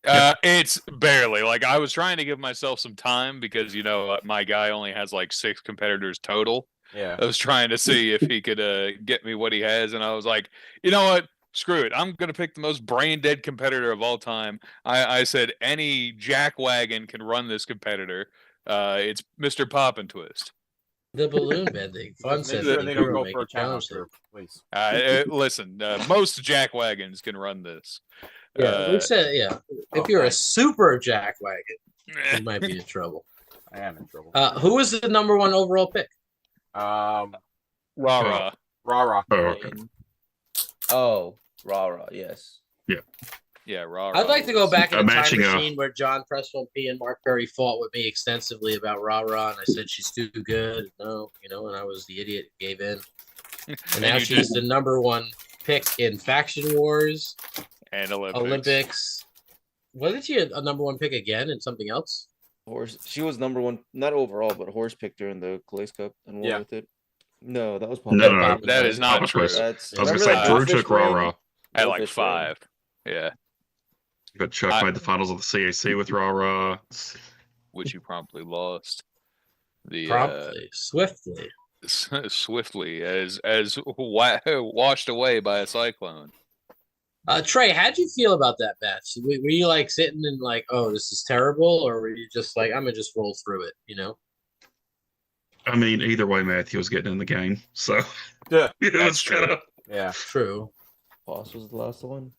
Speaker 2: It's barely. I was trying to give myself some time because my guy only has 6 competitors total.
Speaker 4: Yeah.
Speaker 2: I was trying to see if he could get me what he has, and I was like, you know what? Screw it. I'm going to pick the most brain-dead competitor of all time. I said any jackwagon can run this competitor. It's Mr. Pop and Twist.
Speaker 1: The balloon bending. Fun
Speaker 4: Make sure they don't go for a challenge, please.
Speaker 2: Listen, most jackwagons can run this.
Speaker 1: Yeah, we said, if you're a super jackwagon, you might be in trouble.
Speaker 4: I am in trouble.
Speaker 1: Who was the number 1 overall pick?
Speaker 2: Rah-rah.
Speaker 4: Rah-rah.
Speaker 3: Oh, okay.
Speaker 5: Oh, rah, yes.
Speaker 2: Yeah, raw.
Speaker 1: I'd like to go back in the time
Speaker 3: matching a-
Speaker 1: machine where John Press1P and Mark Perry fought with me extensively about Rah Rah, and I said she's too good. No, and I was the idiot who gave in. And now
Speaker 2: you
Speaker 1: she's the number one pick in Faction Wars,
Speaker 2: and
Speaker 1: Olympics. Wasn't she a number one pick again in something else?
Speaker 5: Horse. She was number one, not overall, but Horse picked her in the Calais Cup and won
Speaker 4: Yeah.
Speaker 5: with it. No, that was
Speaker 3: No,
Speaker 2: That is not
Speaker 3: Papa
Speaker 2: true.
Speaker 3: Quiz.
Speaker 5: That's,
Speaker 3: I was gonna
Speaker 5: remember
Speaker 3: say
Speaker 5: that
Speaker 3: Drew
Speaker 5: Goldfish
Speaker 3: took Raw
Speaker 5: ring?
Speaker 3: Raw,
Speaker 2: At like
Speaker 5: Goldfish ring.
Speaker 2: 5. Yeah,
Speaker 3: but Chuck
Speaker 2: I-
Speaker 3: made the finals of the CAC with Raw Raw.
Speaker 2: which you promptly lost. The
Speaker 1: Promptly, swiftly.
Speaker 2: swiftly as washed away by a cyclone.
Speaker 1: Trey, how'd you feel about that match? Were you like sitting and like, oh, this is terrible, or were you just like, I'm gonna just roll through it,
Speaker 3: I mean, either way, Matthew was getting in the game, so
Speaker 4: Yeah.
Speaker 3: it was kind of.
Speaker 4: Yeah.
Speaker 1: True.
Speaker 5: Boss was the last one.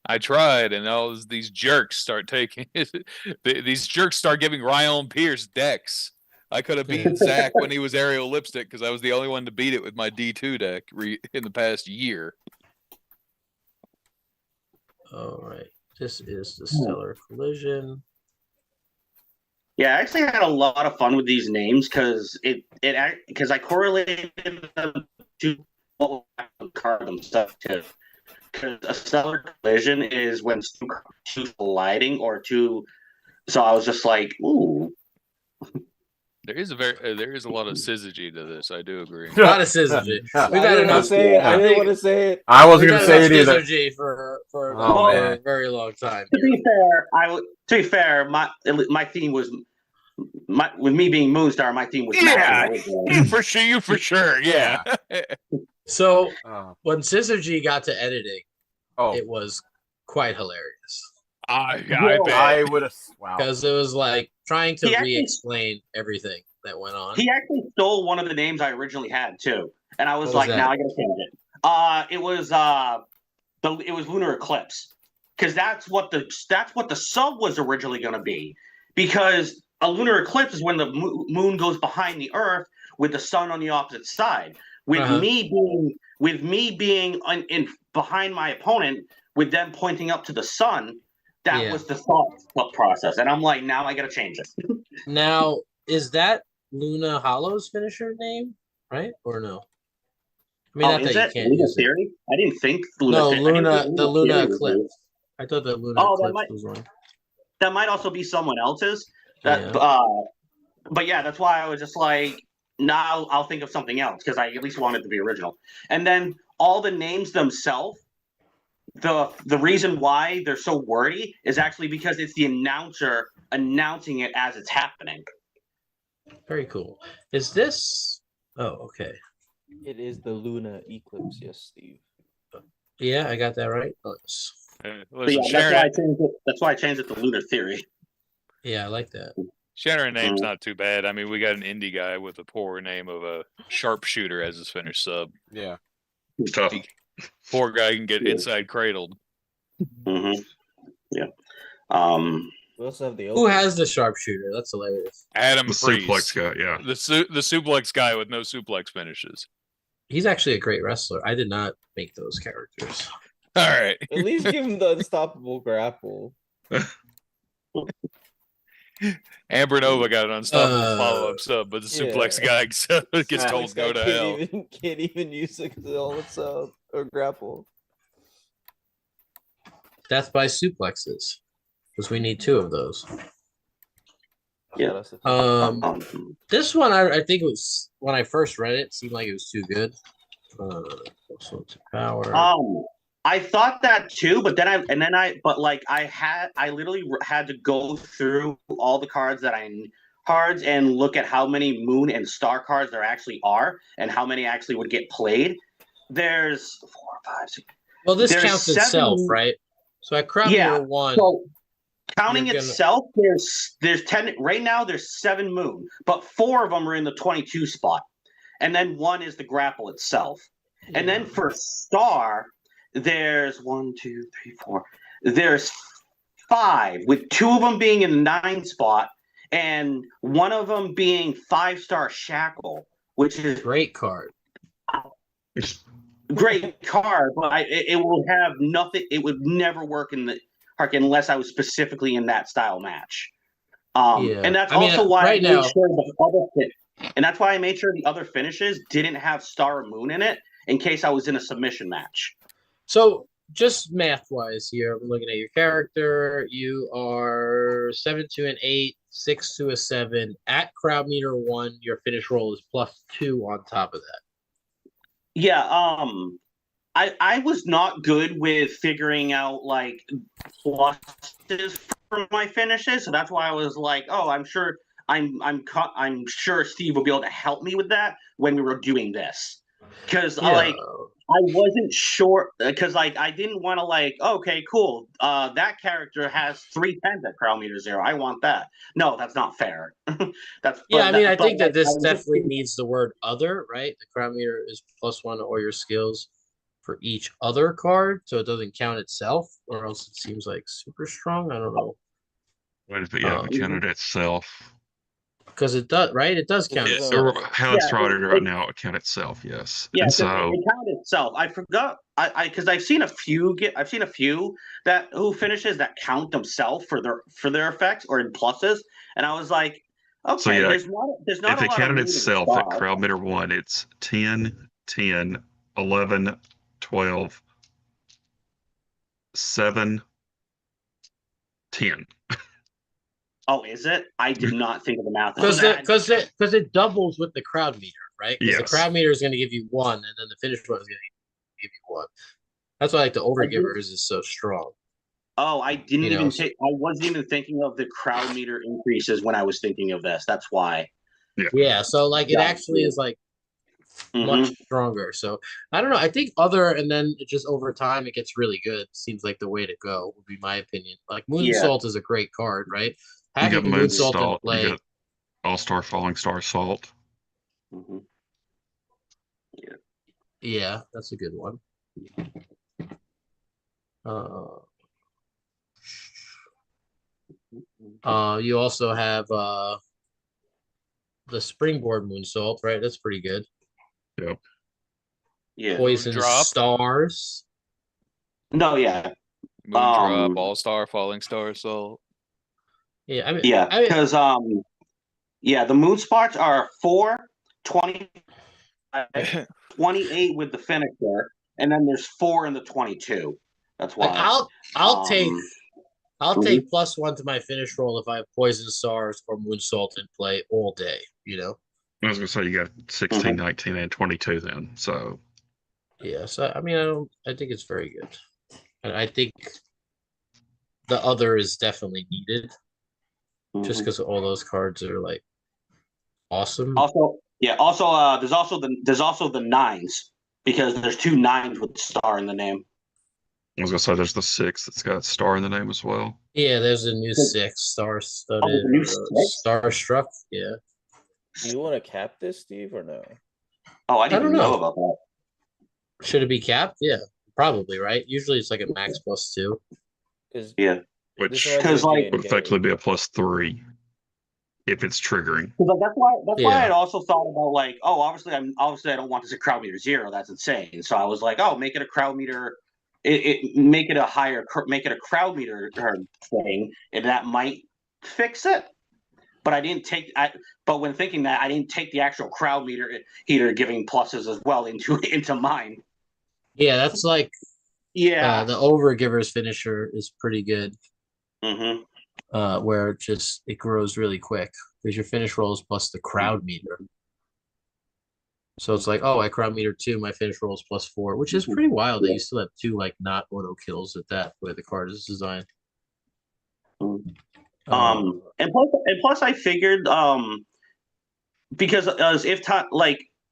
Speaker 2: I tried, and these jerks start taking these jerks start giving Ryan Pierce decks. I could have beaten Zach when he was aerial lipstick because I was the only one to beat it with my D2 deck in the past year.
Speaker 1: All right. This is the Stellar Collision.
Speaker 6: Yeah, I actually had a lot of fun with these names because because I correlated them to what will card themselves too. Because a stellar collision is when two colliding or two. So I was just like, ooh.
Speaker 2: There is a lot of syzygy to this. I do agree.
Speaker 1: A lot of syzygy.
Speaker 5: I
Speaker 1: We've had
Speaker 5: didn't want
Speaker 1: enough.
Speaker 5: to say it. I didn't want to say it.
Speaker 4: I wasn't
Speaker 1: We've
Speaker 4: gonna
Speaker 1: had
Speaker 4: say it
Speaker 1: enough
Speaker 4: either.
Speaker 1: syzygy for
Speaker 4: Oh,
Speaker 1: a
Speaker 4: man.
Speaker 1: very long time.
Speaker 6: To be fair, my theme was with me being Moonstar. My theme was
Speaker 2: Yeah.
Speaker 6: matching.
Speaker 2: You for sure. Yeah.
Speaker 1: So
Speaker 4: Oh.
Speaker 1: when Syzygy got to editing,
Speaker 4: Oh.
Speaker 1: it was quite hilarious
Speaker 2: I bet.
Speaker 4: I would have. Wow.
Speaker 1: because it was like trying to
Speaker 6: He actually-
Speaker 1: re-explain everything that went on.
Speaker 6: He actually stole one of the names I originally had too, and I was
Speaker 1: What was
Speaker 6: like,
Speaker 1: that?
Speaker 6: now I gotta change it. It was Lunar Eclipse because that's what the sub was originally gonna be. Because a lunar eclipse is when the moon goes behind the Earth with the sun on the opposite side. With
Speaker 1: Uh-huh.
Speaker 6: me being in behind my opponent, with them pointing up to the sun, that
Speaker 1: Yeah.
Speaker 6: was the thought process. And I'm like, now I gotta change it.
Speaker 1: Now, is that Luna Hollow's finisher name, right? Or no? I mean, not
Speaker 6: is
Speaker 1: that
Speaker 6: it
Speaker 1: you can't
Speaker 6: Luna
Speaker 1: use it.
Speaker 6: Theory? I didn't think
Speaker 1: No,
Speaker 6: I didn't think
Speaker 1: the Luna
Speaker 6: Theory was
Speaker 1: Eclipse. I thought the Luna
Speaker 6: Oh, that
Speaker 1: Eclipse
Speaker 6: might-
Speaker 1: was one.
Speaker 6: That might also be someone else's.
Speaker 1: Yeah.
Speaker 6: But yeah, that's why I was just like, now I'll think of something else because I at least want it to be original. And then all the names themselves, the reason why they're so wordy is actually because it's the announcer announcing it as it's happening.
Speaker 1: Very cool. Is this? Oh, okay.
Speaker 5: It is the Luna eclipse, yes, Steve.
Speaker 1: Yeah, I got that right. Nice.
Speaker 6: But
Speaker 2: Listen,
Speaker 6: yeah, that's why I changed it to Lunar Theory.
Speaker 1: Yeah, I like that.
Speaker 2: Sharon name's not too bad. I mean, we got an indie guy with a poor name of a sharpshooter as his finished sub.
Speaker 4: Yeah.
Speaker 3: It's tough.
Speaker 2: Poor guy can get inside cradled.
Speaker 6: Mm-hmm. Yeah.
Speaker 5: We also have the
Speaker 1: Who has the sharpshooter? That's hilarious.
Speaker 2: Adam
Speaker 3: The
Speaker 2: Priest,
Speaker 3: suplex guy, yeah.
Speaker 2: the suplex guy with no suplex finishes.
Speaker 1: He's actually a great wrestler. I did not make those characters.
Speaker 2: All right,
Speaker 5: At least give him the unstoppable grapple.
Speaker 2: Amber Nova got an unstoppable follow-up sub, but the
Speaker 5: yeah.
Speaker 2: suplex guy gets
Speaker 4: Yeah,
Speaker 2: told
Speaker 5: This
Speaker 2: go
Speaker 5: guy
Speaker 2: to hell.
Speaker 5: can't even use it because all it's or grapple.
Speaker 1: Death by suplexes, because we need 2 of those.
Speaker 6: Yeah.
Speaker 1: This one, I think it was when I first read it, seemed like it was too good. Also to power.
Speaker 6: I thought that too, but then I literally had to go through all the cards and look at how many moon and star cards there actually are and how many actually would get played. There's 4, 5, 6.
Speaker 1: Well, this
Speaker 6: there's
Speaker 1: counts
Speaker 6: 7
Speaker 1: itself, right? So I crown
Speaker 6: Yeah,
Speaker 1: number 1.
Speaker 6: So counting
Speaker 1: You're gonna-
Speaker 6: itself, there's 10 right now. There's 7 moon, but 4 of them are in the 22 spot, and then 1 is the grapple itself. And then for star, there's 1, 2, 3, 4. There's 5, with 2 of them being in the 9 spot, and 1 of them being 5-star shackle, which is
Speaker 1: Great card.
Speaker 6: great card, but it will have nothing. It would never work in the park unless I was specifically in that style match.
Speaker 1: Yeah.
Speaker 6: And that's
Speaker 1: I mean,
Speaker 6: also why
Speaker 1: right
Speaker 6: I made
Speaker 1: now-
Speaker 6: sure the and that's why I made sure the other finishes didn't have Star or Moon in it in case I was in a submission match.
Speaker 1: So just math wise here, I'm looking at your character. You are 7 to an 8, 6 to a 7. At crowd meter 1, your finish roll is +2 on top of that.
Speaker 6: Yeah, I was not good with figuring out like pluses for my finishes, so that's why I was like, oh, I'm sure Steve will be able to help me with that when we were doing this, because I wasn't sure, because I didn't want to okay, cool, that character has 3 10s at crowd meter 0. I want that. No, that's not fair.
Speaker 1: I think that this definitely needs the word other, right? The crowd meter is +1 to all your skills for each other card, so it doesn't count itself, or else it seems like super strong. I don't know.
Speaker 3: What if it counted itself?
Speaker 1: Because it does, right? It does count itself.
Speaker 3: How it's started right now, it count itself, yes.
Speaker 6: Yeah,
Speaker 3: and
Speaker 6: so it counted itself. I forgot. Because I've seen a few that who finishes that count themselves for their effects or in pluses, and I was like, okay,
Speaker 3: so yeah,
Speaker 6: there's not
Speaker 3: if
Speaker 6: a
Speaker 3: it
Speaker 6: lot
Speaker 3: counted
Speaker 6: of
Speaker 3: itself at crowd meter 1, it's 10, 10, 11, 12, 7, 10.
Speaker 6: Oh, is it? I did not think of the math on that.
Speaker 1: Because it doubles with the crowd meter, right? Because
Speaker 3: Yes.
Speaker 1: the crowd meter is going to give you 1, and then the finish one is going to give you 1. That's why the overgivers is so strong.
Speaker 6: Oh, I didn't even I wasn't even thinking of the crowd meter increases when I was thinking of this. That's why.
Speaker 1: Yeah, so it actually is much stronger. So I don't know. I think and then it just over time it gets really good. Seems like the way to go, would be my opinion. Like Moonsault is a great card, right?
Speaker 3: You got
Speaker 1: Moonsault in play.
Speaker 3: You got All-Star, Falling Star, Salt.
Speaker 1: Yeah, that's a good one. You also have the Springboard Moonsault, right? That's pretty good.
Speaker 3: Yep.
Speaker 6: Yeah.
Speaker 1: Poison Stars.
Speaker 6: No, yeah.
Speaker 2: Moondrop, All-Star, Falling Star, Salt.
Speaker 1: Yeah,
Speaker 6: because the moon spots are 4, 20, 28 with the finisher, and then there's 4 in the 22. That's why
Speaker 1: I'll take +1 to my finish roll if I have Poison Stars or Moonsault in play all day.
Speaker 3: I was gonna say you got 16, 19, and 22 then. So
Speaker 1: yeah, so I think it's very good, and I think the other is definitely needed. Just because all those cards are awesome.
Speaker 6: Also, there's also the 9s, because there's 2 9s with star in the name.
Speaker 3: I was gonna say there's the 6 that's got star in the name as well.
Speaker 1: Yeah, there's a new 6 star-studded, Starstruck. Yeah.
Speaker 5: Do you want to cap this, Steve, or no?
Speaker 6: Oh, I didn't know about that.
Speaker 1: Should it be capped? Yeah, probably, right? Usually it's like a max +2.
Speaker 6: Yeah.
Speaker 3: Which would effectively be a +3 if it's triggering.
Speaker 6: That's why I'd also thought about obviously I don't want this at crowd meter 0. That's insane. So I was like, make it a crowd meter. Make it a crowd meter thing, and that might fix it. But I didn't take. But when thinking that, I didn't take the actual crowd meter giving pluses as well into mine.
Speaker 1: Yeah, that's the overgiver's finisher is pretty good. Where it grows really quick because your finish roll is plus the crowd meter. So it's I crowd meter 2, my finish roll is +4, which is pretty wild that you still have 2 not auto kills at that way the card is designed.
Speaker 6: And plus I figured because if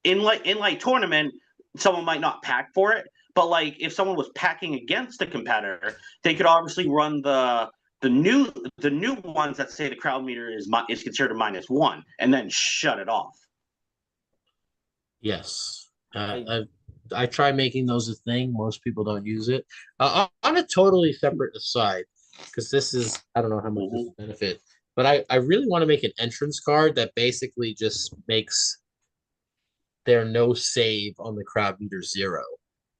Speaker 6: in tournament someone might not pack for it, but if someone was packing against a competitor, they could obviously run the new ones that say the crowd meter is considered a -1 and then shut it off.
Speaker 1: Yes. I try making those a thing. Most people don't use it. On a totally separate aside, because this is, I don't know how much this will benefit, but I really want to make an entrance card that basically just makes there no save on the crowd meter 0.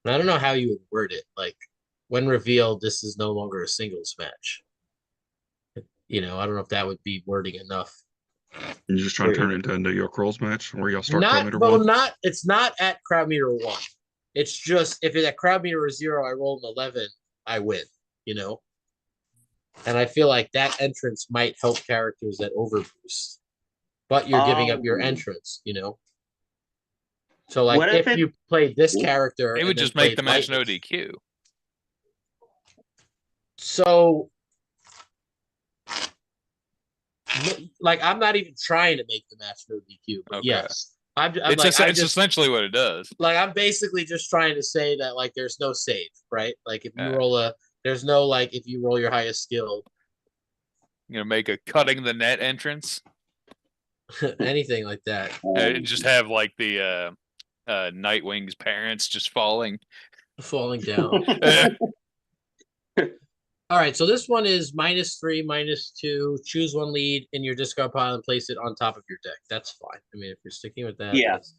Speaker 1: And I don't know how you would word it. Like, when revealed, this is no longer a singles match. I don't know if that would be wording enough.
Speaker 3: You're just trying to turn it into a New York Rules match where y'all start crowd
Speaker 1: Not,
Speaker 3: meter
Speaker 1: well,
Speaker 3: one.
Speaker 1: it's not at crowd meter 1. It's just if it's at crowd meter 0, I roll an 11, I win. And I feel like that entrance might help characters that overboost, but you're giving up your entrance. So like
Speaker 6: What if
Speaker 1: if you played this character,
Speaker 2: It
Speaker 1: and
Speaker 2: would
Speaker 1: then
Speaker 2: just make
Speaker 1: played
Speaker 2: the match no
Speaker 1: Lightning-
Speaker 2: DQ.
Speaker 1: So, like, I'm not even trying to make the match no DQ, but
Speaker 2: Okay.
Speaker 1: yes, I'm
Speaker 2: It's
Speaker 1: like,
Speaker 2: it's essentially what it does.
Speaker 1: like, I'm basically just trying to say that, like, there's no save, right? Like, if you
Speaker 2: Yeah.
Speaker 1: roll there's no, like, if you roll your highest skill,
Speaker 2: Make a cutting the net entrance.
Speaker 1: anything like that.
Speaker 2: And just have like the Nightwing's parents just falling.
Speaker 1: Falling down. All right, so this one is -3, -2. Choose one lead in your discard pile and place it on top of your deck. That's fine. I mean, if you're sticking with that,
Speaker 6: Yeah.
Speaker 1: that's-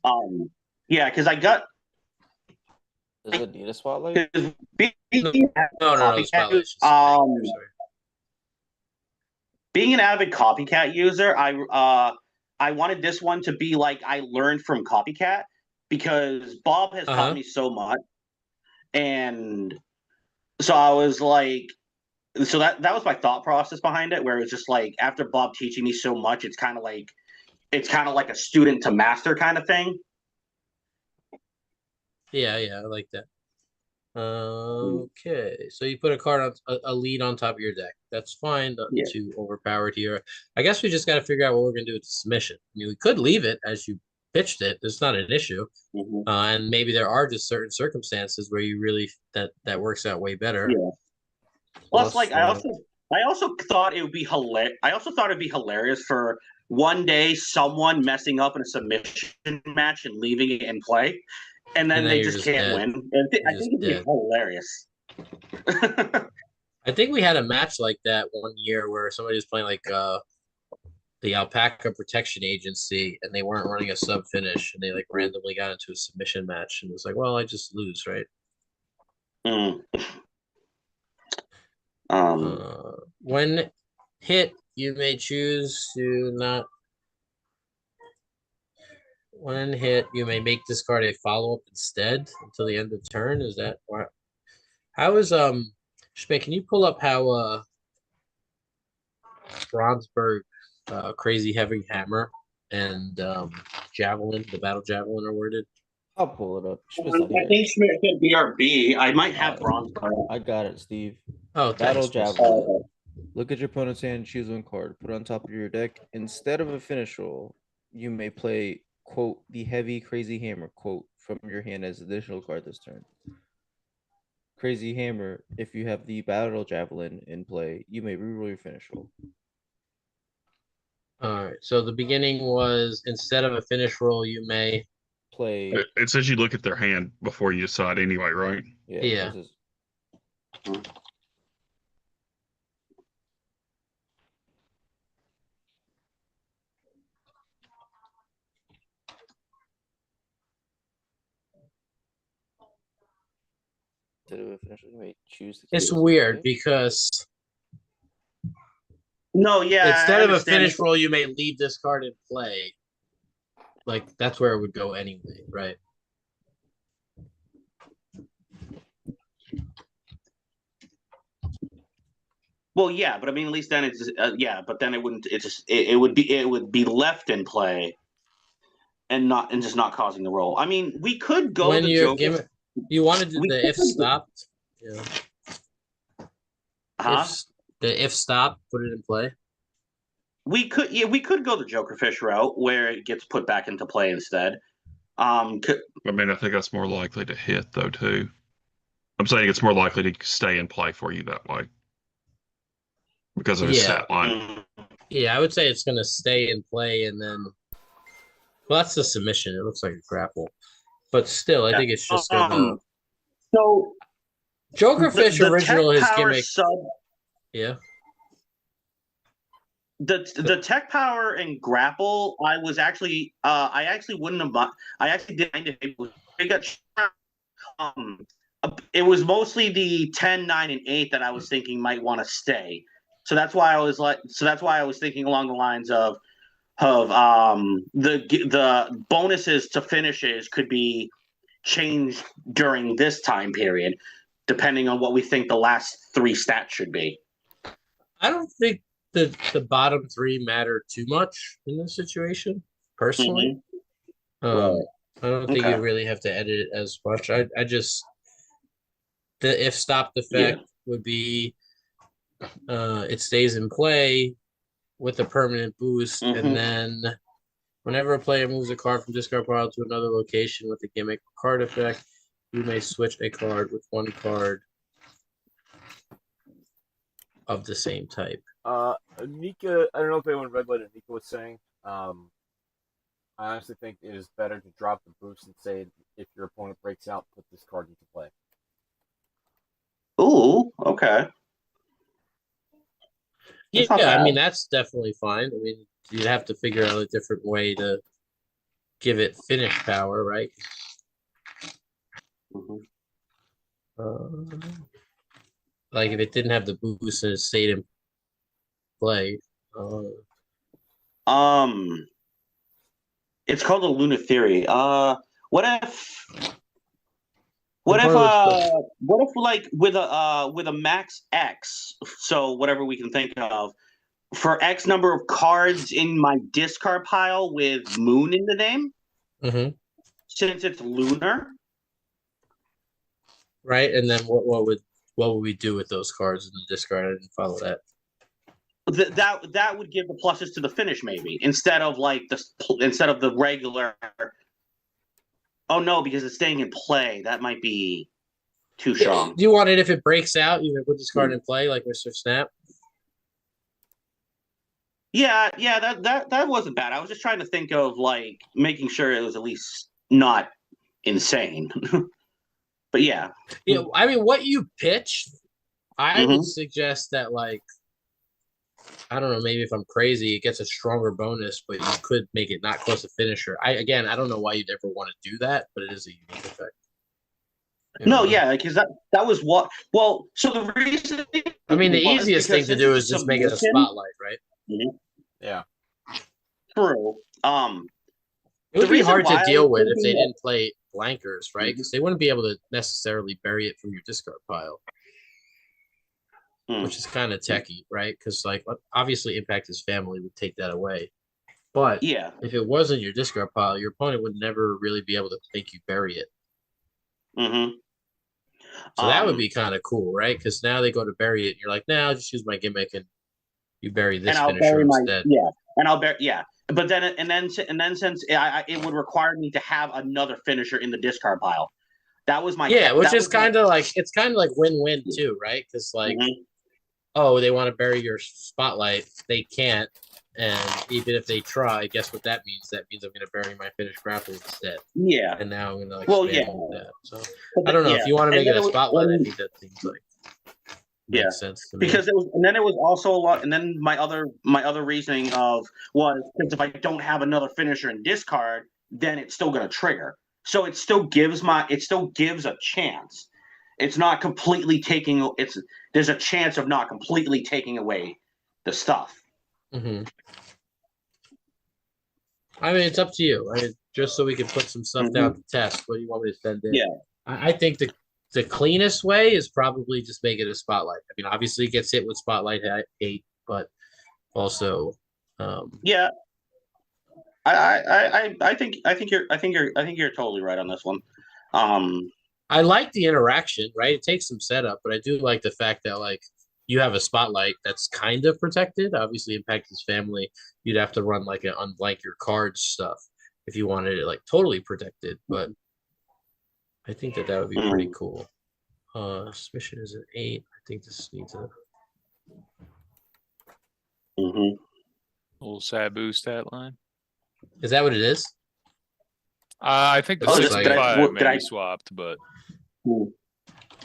Speaker 6: Yeah, because I got
Speaker 5: Does it need a spotlight?
Speaker 1: no, the spotlight's just
Speaker 6: Um,
Speaker 1: sorry.
Speaker 6: being an avid Copycat user, I wanted this one to be like I learned from Copycat because Bob has taught me so much, and so I was like, so that was my thought process behind it, where it was just like after Bob teaching me so much, it's kind of like a student to master kind of thing.
Speaker 1: Yeah, I like that. Okay, so you put a card on a lead on top of your deck. That's fine.
Speaker 6: Yeah.
Speaker 1: Too overpowered here. I guess we just got to figure out what we're gonna do with the submission. I mean, we could leave it as you pitched it. It's not an issue. And maybe there are just certain circumstances where you really that works out way better.
Speaker 6: Yeah. Plus, like I also thought it would be hilarious. I also thought it'd be hilarious for one day someone messing up in a submission match and leaving it in play, and then they just can't win. I think it'd be hilarious.
Speaker 1: I think we had a match like that one year where somebody was playing like the Alpaca Protection Agency, and they weren't running a sub finish, and they like randomly got into a submission match, and it was like, well, I just lose, right? When hit, you may choose to not. When hit, you may make this card a follow-up instead until the end of turn. Is that what? How is Schmidt, can you pull up how Bronsberg, Crazy Heavy Hammer, and Javelin, the Battle Javelin, are worded?
Speaker 5: I'll pull it up.
Speaker 6: I think Schmidt said BRB. I might have bronze.
Speaker 5: I got it, Steve.
Speaker 1: Oh,
Speaker 5: Battle
Speaker 1: thanks.
Speaker 5: Javelin. Look at your opponent's hand, choose one card, put it on top of your deck. Instead of a finish roll, you may play, quote, the Heavy Crazy Hammer, quote, from your hand as additional card this turn. Crazy Hammer, if you have the Battle Javelin in play, you may reroll your finish roll.
Speaker 1: All right. So the beginning was instead of a finish roll, you may
Speaker 5: play.
Speaker 3: It says you look at their hand before you decide anyway, right?
Speaker 1: Yeah. It's weird because instead of a finish roll, you may leave this card in play. Like that's where it would go anyway, right?
Speaker 6: Well, yeah, but I mean, at least then it's but then it wouldn't. It would be left in play, and just not causing the roll. I mean, we could go
Speaker 1: when
Speaker 6: the
Speaker 1: you
Speaker 6: Joker.
Speaker 1: give it, you wanted the if stopped. Yeah. The if stop, put it in play.
Speaker 6: We could go the Jokerfish route where it gets put back into play instead.
Speaker 3: I mean, I think that's more likely to hit though too. I'm saying it's more likely to stay in play for you that way because of his stat line.
Speaker 1: Yeah, I would say it's going to stay in play, and then well, that's the submission. It looks like a grapple, but still, I think it's just going to.
Speaker 6: So,
Speaker 1: Jokerfish original his gimmick.
Speaker 6: Yeah. The tech power and grapple, I actually wouldn't have. I actually didn't mind if it got It was mostly the 10, 9, and 8 that I was thinking might want to stay. So that's why I was thinking along the lines of the bonuses to finishes could be changed during this time period, depending on what we think the last 3 stats should be.
Speaker 1: I don't think the bottom 3 matter too much in this situation, personally.
Speaker 6: Right.
Speaker 1: I don't think you really have to edit it as much. I just the if stopped effect would be it stays in play with a permanent boost, and then whenever a player moves a card from discard pile to another location with a gimmick card effect, you may switch a card with 1 card of the same type.
Speaker 4: Nika, I don't know if anyone read what Nika was saying. I honestly think it is better to drop the boost and say, if your opponent breaks out, put this card into play.
Speaker 6: Ooh, okay.
Speaker 1: Yeah, I mean, that's definitely fine. I mean, you'd have to figure out a different way to give it finish power, right? Like if it didn't have the boost and it stayed in play.
Speaker 6: It's called a Luna Theory. What if like with a max X, so whatever we can think of, for X number of cards in my discard pile with Moon in the name, since it's lunar,
Speaker 1: right? And then what would we do with those cards in the discard? I didn't follow that.
Speaker 6: That would give the pluses to the finish, maybe, instead of the regular. Oh no, because it's staying in play. That might be too strong.
Speaker 1: Do you want it if it breaks out? You can put this card in play, like Mr. Snap.
Speaker 6: Yeah, that wasn't bad. I was just trying to think of like making sure it was at least not insane. But yeah.
Speaker 1: Yeah, I mean, what you pitched, I would suggest that, like, I don't know, maybe if I'm crazy, it gets a stronger bonus, but you could make it not close to finisher. I don't know why you'd ever want to do that, but it is a unique effect.
Speaker 6: Because that was what. Well, so the reason.
Speaker 1: I mean, the easiest thing to do is just make it a spotlight, right?
Speaker 4: Yeah.
Speaker 6: True.
Speaker 1: It would be hard to deal with if they didn't play blankers, right? Because they wouldn't be able to necessarily bury it from your discard pile. Which is kind of techie, right? Because, like, obviously Impact His Family would take that away. But if it wasn't your discard pile, your opponent would never really be able to make you bury it. So that would be kind of cool, right? Because now they go to bury it, and you're like, nah, I'll just use my gimmick, and you bury this finisher instead.
Speaker 6: But then since it would require me to have another finisher in the discard pile. That was my
Speaker 1: which is kind of like win-win too, right? Because like, they want to bury your spotlight, they can't, and even if they try, guess what that means? That means I'm going to bury my finished grapple instead. Yeah, and now I'm going to expand with that. So I don't know if you want to make it a spotlight. I think that seems like makes sense to me.
Speaker 6: Because it was also a lot. And then my other reasoning was because if I don't have another finisher in discard, then it's still going to trigger. So it still gives a chance. It's not completely taking. There's a chance of not completely taking away the stuff.
Speaker 1: I mean, it's up to you. I mean, just so we can put some stuff down to test. What do you want me to send in? Yeah, I think the cleanest way is probably just make it a spotlight. I mean, obviously it gets hit with spotlight 8, but also,
Speaker 6: I think you're totally right on this one.
Speaker 1: I like the interaction, right? It takes some setup, but I do like the fact that like you have a spotlight that's kind of protected. Obviously, Impact His Family, you'd have to run like an unblank your cards stuff if you wanted it like totally protected. But I think that would be pretty cool. Submission is an 8. I think this needs a
Speaker 2: little Sabu stat line.
Speaker 1: Is that what it is?
Speaker 2: I think the 65 maybe swapped, but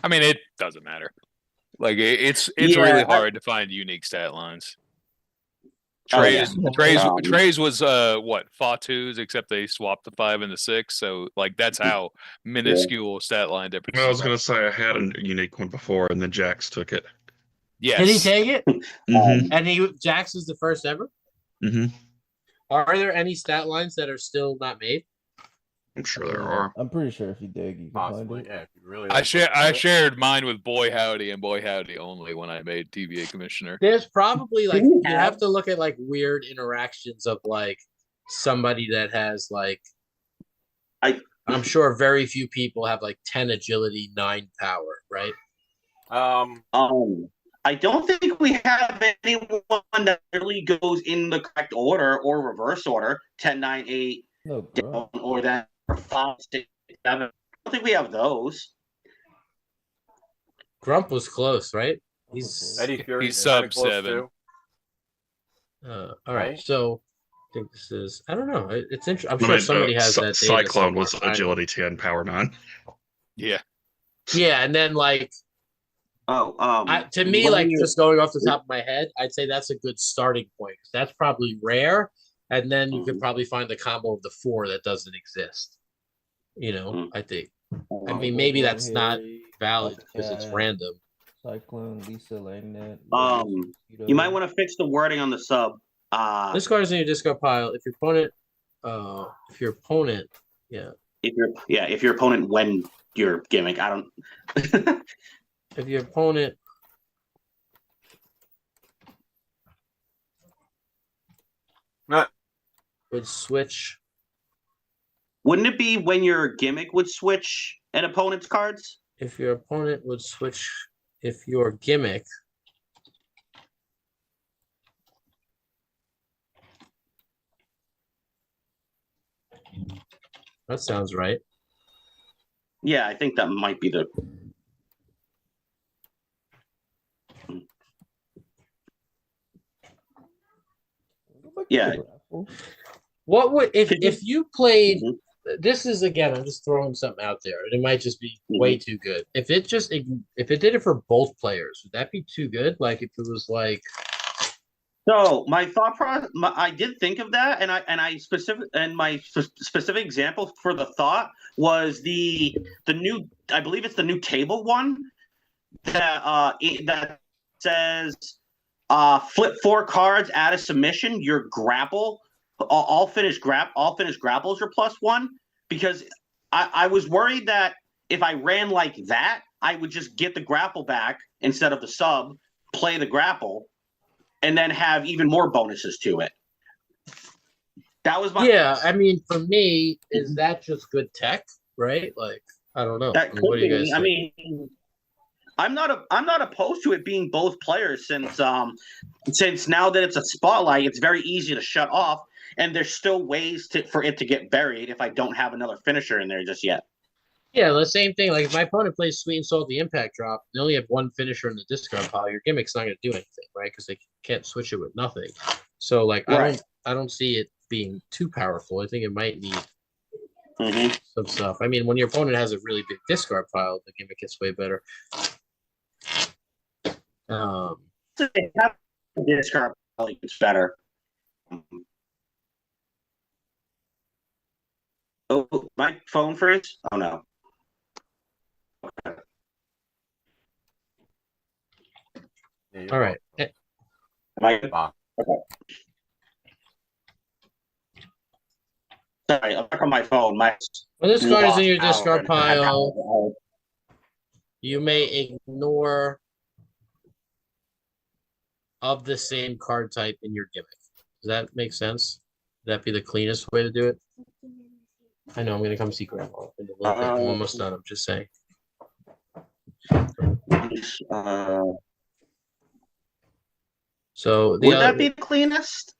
Speaker 2: I mean it doesn't matter. Like it's really hard to find unique stat lines. Trey's was what Fatu's, except they swapped the 5 and the 6, so like that's how minuscule stat line differences.
Speaker 3: I was gonna say I had a unique one before, and then Jax took it.
Speaker 2: Yes.
Speaker 1: Did he take it?
Speaker 3: Mm-hmm.
Speaker 1: And Jax is the first ever.
Speaker 3: Mm-hmm.
Speaker 1: Are there any stat lines that are still not made?
Speaker 3: I'm sure there are.
Speaker 5: I'm pretty sure if you dig, you can
Speaker 4: Possibly,
Speaker 5: find it.
Speaker 4: yeah. If you really
Speaker 2: I
Speaker 4: like
Speaker 2: shared mine with Boy Howdy and Boy Howdy only when I made TVA commissioner.
Speaker 1: There's probably like
Speaker 6: you
Speaker 1: you have to look at like weird interactions of like somebody that has like I'm sure very few people have like 10 agility, 9 power, right?
Speaker 6: I don't think we have anyone that really goes in the correct order or reverse order. 10, 9, 8,
Speaker 5: No,
Speaker 6: down, or that 5, 6, 7. I don't think we have those.
Speaker 1: Grump was close, right?
Speaker 4: Eddie Fury.
Speaker 2: He's
Speaker 4: kinda
Speaker 2: sub
Speaker 4: close
Speaker 2: 7.
Speaker 4: too.
Speaker 1: All right.
Speaker 4: Right?
Speaker 1: So I think this is I don't know. It's interesting. I'm
Speaker 3: I
Speaker 1: sure
Speaker 3: mean,
Speaker 1: somebody has that data
Speaker 3: Cyclone was
Speaker 1: somewhere.
Speaker 3: agility 10, power 9.
Speaker 2: Yeah.
Speaker 1: Yeah, and then like to me, like just going off the top of my head, I'd say that's a good starting point because that's probably rare, and then you could probably find the combo of the 4 that doesn't exist. You know, I think. I mean, maybe that's not valid because it's random.
Speaker 5: Cyclone, Lisa Langnet.
Speaker 6: You might want to fix the wording on the sub.
Speaker 1: This card is in your discard pile. If your opponent,
Speaker 6: if your opponent when your gimmick, I don't.
Speaker 1: If your opponent would switch.
Speaker 6: Wouldn't it be when your gimmick would switch an opponent's cards?
Speaker 1: If your opponent would switch, if your gimmick that sounds right.
Speaker 6: Yeah, I think that might be the. Yeah.
Speaker 1: What would if you played? This is again, I'm just throwing something out there, and it might just be way too good. If it did it for both players, would that be too good? Like if it was like.
Speaker 6: So my thought process, I did think of that, and my specific example for the thought was the new, I believe it's the new table one that says flip 4 cards, add a submission, your grapple, all finished grapples are +1, because I was worried that if I ran like that, I would just get the grapple back instead of the sub, play the grapple, and then have even more bonuses to it. That was my
Speaker 1: I mean, for me, is that just good tech, right? Like, I don't know.
Speaker 6: That could
Speaker 1: what do you
Speaker 6: be.
Speaker 1: guys think?
Speaker 6: I mean, I'm not opposed to it being both players since now that it's a spotlight, it's very easy to shut off, and there's still ways for it to get buried if I don't have another finisher in there just yet.
Speaker 1: Yeah, the same thing. Like if my opponent plays Sweet and Salty Impact Drop, they only have one finisher in the discard pile. Your gimmick's not going to do anything, right? Because they can't switch it with nothing. So, like,
Speaker 6: Right.
Speaker 1: I don't see it being too powerful. I think it might need some stuff. I mean, when your opponent has a really big discard pile, the gimmick gets way better.
Speaker 6: Discard pile is better. Oh, my phone freeze? Oh no.
Speaker 1: All right.
Speaker 6: Okay. Sorry, I'm back on my phone.
Speaker 1: When this card is in your discard pile, you may ignore of the same card type in your gimmick. Does that make sense? Would that be the cleanest way to do it? I know I'm going to come see Grandma in a little bit. I'm almost done. I'm just saying. So
Speaker 6: would that be the cleanest?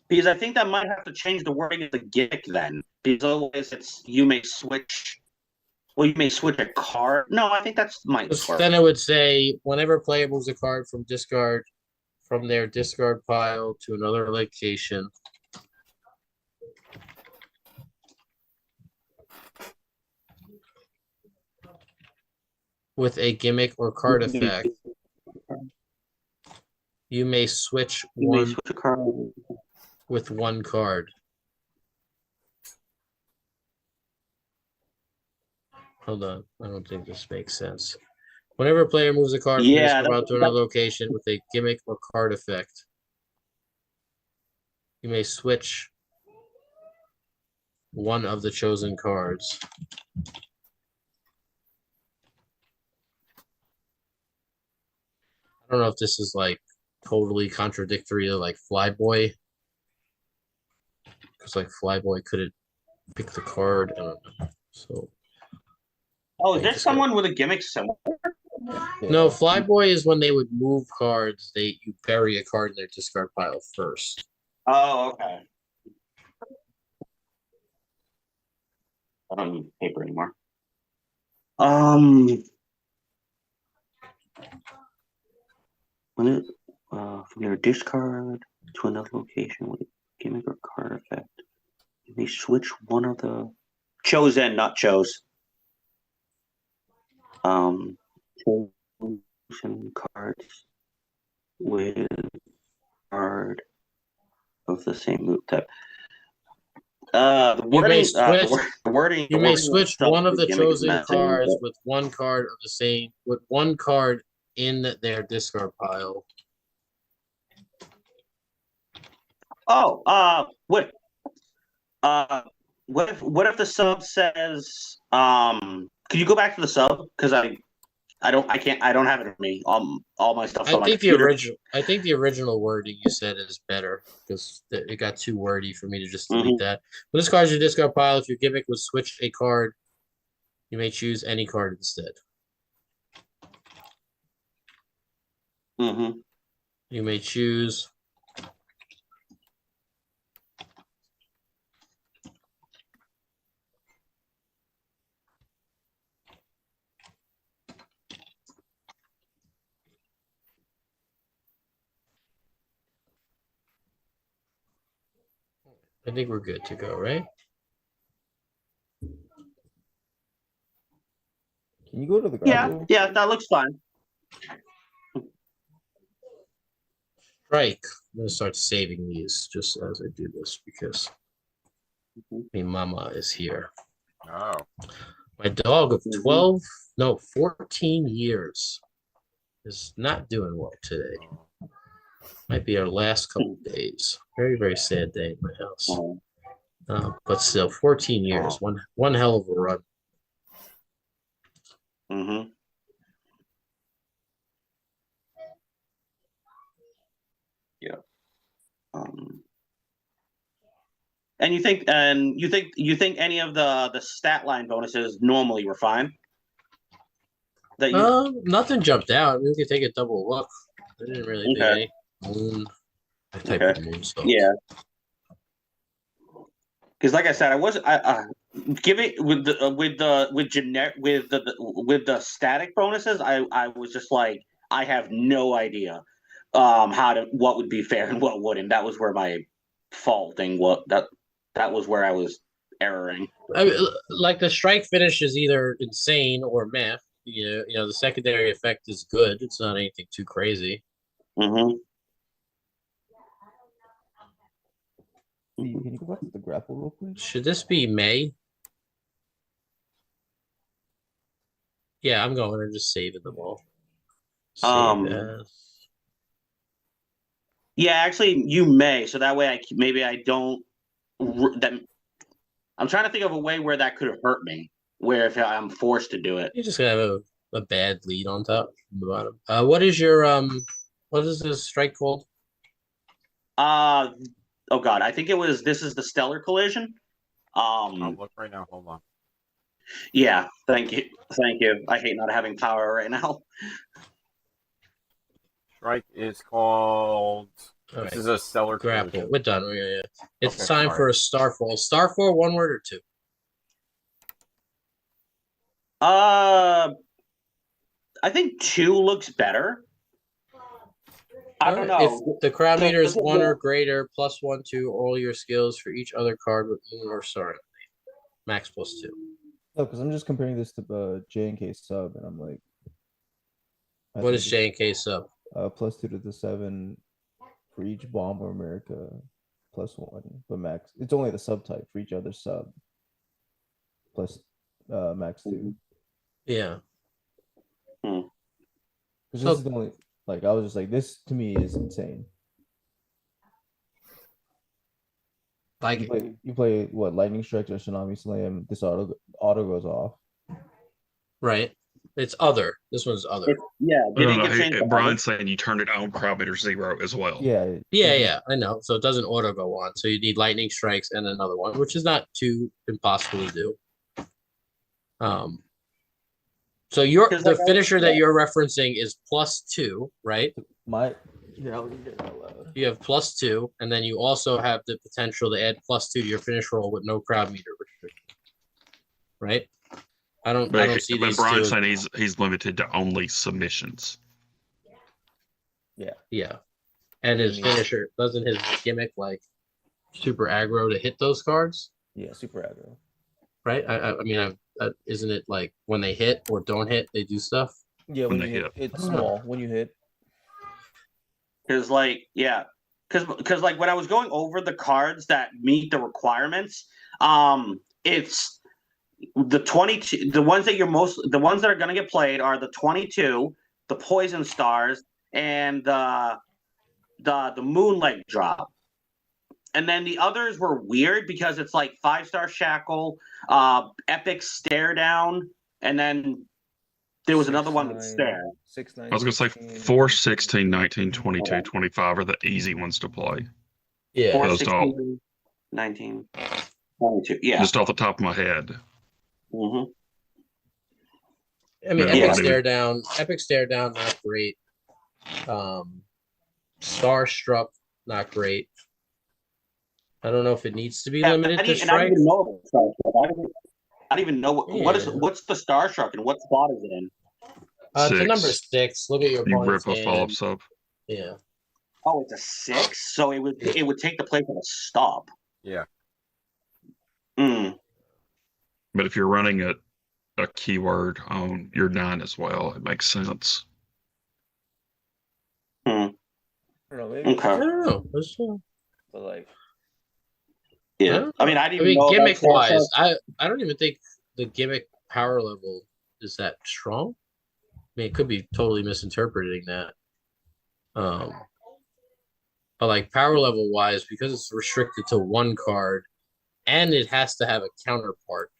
Speaker 6: Because I think that might have to change the wording of the gimmick then. Because otherwise it's you may switch a card. No, I think that's
Speaker 1: then it would say whenever a player moves a card from their discard pile to another location. with a gimmick or card effect, you may switch one
Speaker 6: a card.
Speaker 1: with one card. Hold on. I don't think this makes sense. Whenever a player moves a card from this card to another location with a gimmick or card effect, you may switch one of the chosen cards. I don't know if this is like totally contradictory to like Flyboy. Because like Flyboy couldn't pick the card. I don't know. So
Speaker 6: is there someone with a gimmick similar?
Speaker 1: no, Flyboy is when they would move cards, you bury a card in their discard pile first.
Speaker 6: Oh, okay. I don't need paper anymore. When it from your discard to another location with a gimmick or card effect, you may switch one of the chosen, not chose. Chosen cards with card of the same move type. The wording.
Speaker 1: You may switch one of the chosen cards with one card of the same, with one card in their discard pile.
Speaker 6: What if the sub says, could you go back to the sub? Because I don't have it in me. All my stuff.
Speaker 1: I think the original wording you said is better because it got too wordy for me to just delete that. When this card is your discard pile, if your gimmick was switch a card, you may choose any card instead. You may choose. I think we're good to go, right?
Speaker 5: Can you go to the grapple?
Speaker 6: Yeah, that looks fine.
Speaker 1: Strike. I'm gonna start saving these just as I do this because my mama is here.
Speaker 4: Oh.
Speaker 1: My dog of 14 years is not doing well today. Might be our last couple of days. Very, very sad day in my house. But still, 14 years. One hell of a run.
Speaker 6: Yeah. And you think any of the stat line bonuses normally were fine?
Speaker 1: Nothing jumped out. We could take a double look. I didn't really do any. Moon. I typed in moon stuff.
Speaker 6: Yeah. Because, like I said, give it with the static bonuses. I was just like, I have no idea what would be fair and what wouldn't. That was where my faulting that was where I was erroring.
Speaker 1: I mean, like the strike finish is either insane or meh. You know, the secondary effect is good. It's not anything too crazy.
Speaker 5: Can you go back to the grapple real quick?
Speaker 1: Should this be May? Yeah, I'm going and just saving them all.
Speaker 6: Yeah, actually, you may. So that way, I don't. I'm trying to think of a way where that could have hurt me. Where if I'm forced to do it,
Speaker 1: you just have a bad lead on top from the bottom. What is your what is this strike called?
Speaker 6: Oh God, I think this is the Stellar Collision.
Speaker 4: I'll look right now. Hold on.
Speaker 6: Yeah, thank you. I hate not having power right now.
Speaker 4: Strike is called.
Speaker 1: Right.
Speaker 4: This is a Stellar
Speaker 1: Grapple.
Speaker 4: Collision.
Speaker 1: We're done. It's time for a Starfall. Starfall, one word or two?
Speaker 6: I think 2 looks better. I don't know.
Speaker 1: If the crowd meter is 1 or greater, +1 to all your skills for each other card with moon or star. Max +2.
Speaker 5: No, because I'm just comparing this to J&K sub, and I'm like,
Speaker 1: What is J and K sub?
Speaker 5: +2 to the 7 for each bomb or America, +1, but max. It's only the subtype for each other sub. Plus max 2.
Speaker 1: Yeah.
Speaker 6: Hmm.
Speaker 5: This is the only, like, I was just like, this to me is insane.
Speaker 1: Like
Speaker 5: you play what, Lightning Strike or Tsunami Slam, this auto goes off.
Speaker 1: Right. It's other. This one's other.
Speaker 3: Brian's saying you turn it on parameter 0 as well.
Speaker 1: Yeah, I know. So it doesn't auto go on. So you need lightning strikes and another one, which is not too impossible to do. So the finisher that you're referencing is +2, right?
Speaker 5: I'll read it out loud.
Speaker 1: You have +2, and then you also have the potential to add +2 to your finish roll with no crowd meter restriction. Right? I don't see these.
Speaker 3: But Brian's saying he's limited to only submissions.
Speaker 1: Yeah. And his finisher, doesn't his gimmick like super aggro to hit those cards?
Speaker 5: Yeah, super aggro.
Speaker 1: Right? I mean, isn't it like when they hit or don't hit, they do stuff?
Speaker 5: Yeah, when you hit, it's small when you hit.
Speaker 6: Because like when I was going over the cards that meet the requirements, it's the 22. The ones that are going to get played are the 22, the Poison Stars, and the Moonlight Drop. And then the others were weird because it's like 5-star Shackle, Epic Stare Down, and then there was another one with Stare.
Speaker 5: 6, 9,
Speaker 3: I was going to say 4, 16, 19, 22, 25 are the easy ones to play.
Speaker 1: Yeah.
Speaker 6: 4, 16, 19, 22. Yeah.
Speaker 3: Just off the top of my head.
Speaker 6: Mm-hmm.
Speaker 1: I mean, Epic Stare Down, not great. Starstruck, not great. I don't know if it needs to be limited to strike.
Speaker 6: I didn't even know about Starstruck. I don't even know what's the Starstruck and what spot is it in?
Speaker 1: It's a number 6. Look at your opponent's
Speaker 3: rip a follow-up sub.
Speaker 1: Yeah.
Speaker 6: Oh, it's a 6, so it would take the place of a stop.
Speaker 4: Yeah.
Speaker 3: But if you're running a keyword on your 9 as well, it makes sense.
Speaker 5: I don't know, maybe.
Speaker 6: Okay.
Speaker 1: I don't know.
Speaker 5: But like,
Speaker 6: yeah. I mean,
Speaker 1: gimmick wise, I don't even think the gimmick power level is that strong. I mean, it could be totally misinterpreting that. But like power level wise, because it's restricted to one card, and it has to have a counterpart.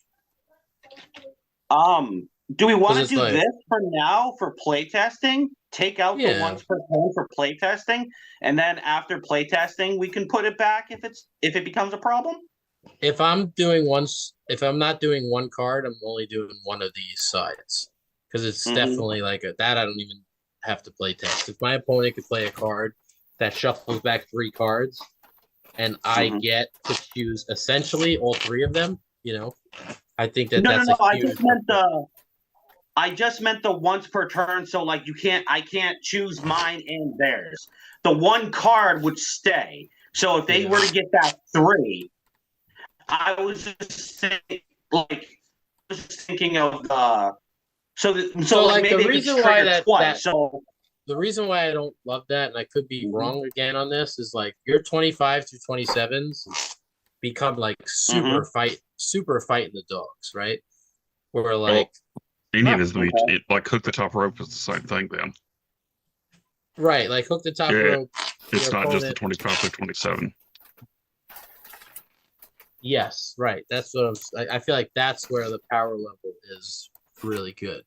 Speaker 6: Do we want to do this for now for playtesting? Take out the once per turn for playtesting, and then after playtesting, we can put it back if it becomes a problem.
Speaker 1: If I'm not doing one card, I'm only doing one of these sides because it's definitely like that. I don't even have to play test. If my opponent could play a card that shuffles back 3 cards, and I get to choose essentially all 3 of them, I think that's a huge.
Speaker 6: I just meant the once per turn. So like I can't choose mine and theirs. The one card would stay. So if they were to get that 3, I was just thinking of
Speaker 1: the reason why
Speaker 6: the
Speaker 1: reason why I don't love that, and I could be wrong again on this, is like your 25 through 27s become like super fighting the dogs, right? Where like
Speaker 3: any of his like Hook the Top Rope is the same thing then.
Speaker 1: Right, like Hook the Top Rope.
Speaker 3: It's not just the 25 through 27.
Speaker 1: Yes, right. That's what I feel like that's where the power level is really good.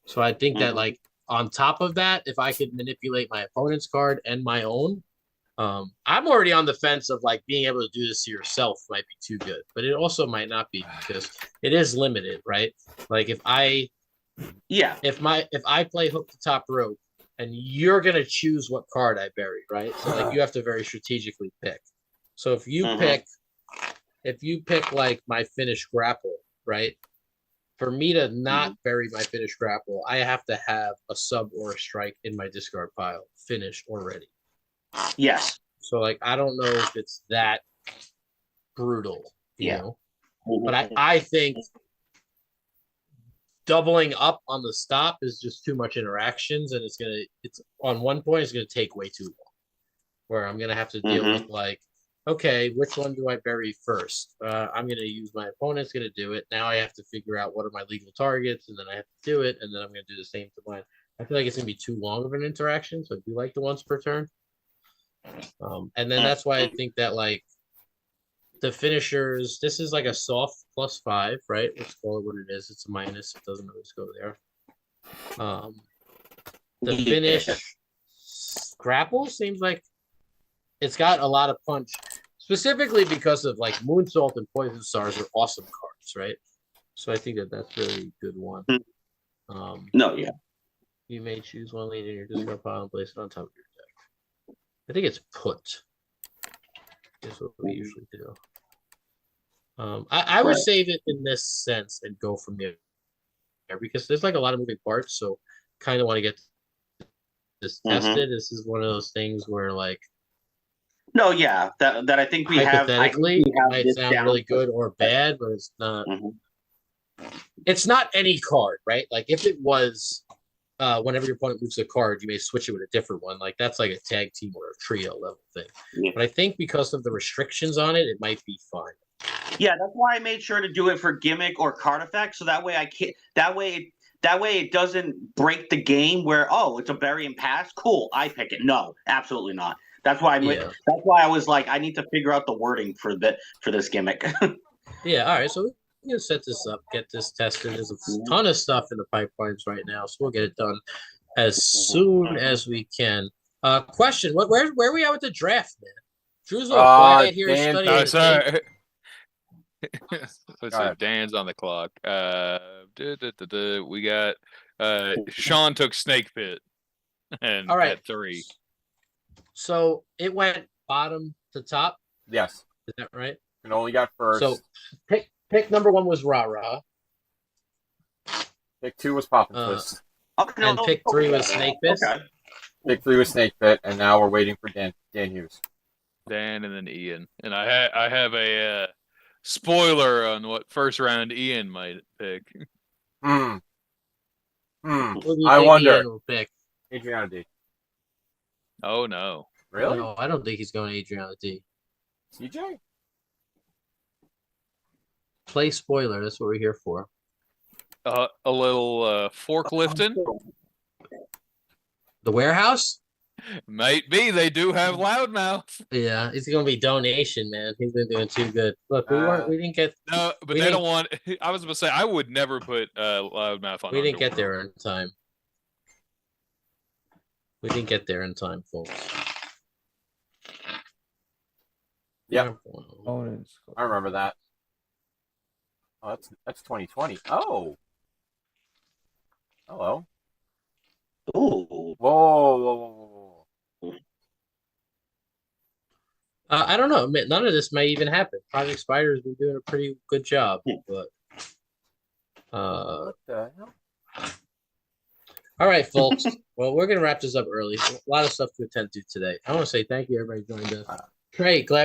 Speaker 1: So I think that like on top of that, if I could manipulate my opponent's card and my own, I'm already on the fence of like being able to do this to yourself might be too good, but it also might not be because it is limited, right? Like if I play Hook the Top Rope and you're gonna choose what card I bury, right? So like you have to very strategically pick. So if you pick like my Finish Grapple, right? For me to not bury my Finish Grapple, I have to have a sub or a strike in my discard pile finished already.
Speaker 6: Yes.
Speaker 1: So like I don't know if it's that brutal, you know. But I think doubling up on the stop is just too much interactions, and it's on one point it's gonna take way too long. Where I'm gonna have to deal with like, okay, which one do I bury first? I'm gonna use my opponent's gonna do it. Now I have to figure out what are my legal targets, and then I have to do it, and then I'm gonna do the same to mine. I feel like it's gonna be too long of an interaction, so I do like the once per turn. And then that's why I think that like the finishers, this is like a soft +5, right? Let's call it what it is. It's a minus. It doesn't always go there. The finish grapple seems like it's got a lot of punch, specifically because of like Moonsalt and Poison Stars are awesome cards, right? So I think that that's really a good one.
Speaker 6: No, yeah.
Speaker 1: You may choose one lead in your discard pile and place it on top of your deck. I think it's put. Is what we usually do. I would save it in this sense and go from there because there's like a lot of moving parts. So kind of want to get this tested. This is one of those things where like.
Speaker 6: No, yeah, that I think we have.
Speaker 1: Hypothetically, it might sound really good or bad, but it's not. It's not any card, right? Like if it was, whenever your opponent moves a card, you may switch it with a different one. Like that's like a tag team or a trio level thing. Yeah. But I think because of the restrictions on it, it might be fine.
Speaker 6: Yeah, that's why I made sure to do it for gimmick or card effect, so that way I can't. That way it doesn't break the game. Where it's a bury and pass. Cool, I pick it. No, absolutely not. That's why That's why I was like, I need to figure out the wording for this gimmick.
Speaker 1: Yeah. All right. So we're gonna set this up, get this tested. There's a ton of stuff in the pipelines right now, so we'll get it done as soon as we can. Question: where are we at with the draft, man? Drew's all quiet here.
Speaker 2: Dan, no, sorry. Let's see. Dan's on the clock. We got Sean took Snake Pit, and
Speaker 1: all right.
Speaker 2: at 3.
Speaker 1: So it went bottom to top.
Speaker 4: Yes,
Speaker 1: is that right?
Speaker 4: And only got first.
Speaker 1: So pick number 1 was Rah Rah.
Speaker 4: Pick 2 was Poppin' Twist.
Speaker 1: And pick 3 was Snake Pit. Okay.
Speaker 4: Pick 3 was Snake Pit, and now we're waiting for Dan Hughes.
Speaker 2: Dan and then Ian, and I have a spoiler on what first round Ian might pick.
Speaker 4: I wonder.
Speaker 1: Ian will pick?
Speaker 4: Adriana D.
Speaker 2: Oh no!
Speaker 1: Really? No, I don't think he's going Adriana D.
Speaker 4: CJ?
Speaker 1: Play spoiler. That's what we're here for.
Speaker 2: A little forklifting.
Speaker 1: The warehouse?
Speaker 2: Might be. They do have loudmouth.
Speaker 1: Yeah, it's gonna be donation, man. He's been doing too good. Look, we didn't get.
Speaker 2: No, but they don't want. I was gonna say I would never put loudmouth on.
Speaker 1: We didn't get there in time. We didn't get there in time, folks.
Speaker 4: Yeah, I remember that. Oh, that's 2020. Oh, hello.
Speaker 6: Ooh.
Speaker 4: Whoa.
Speaker 1: I don't know. None of this may even happen. Project Spider has been doing a pretty good job, but
Speaker 4: what the hell?
Speaker 1: All right, folks. Well, we're gonna wrap this up early. A lot of stuff to attend to today. I want to say thank you, everybody who joined us. Trey, glad.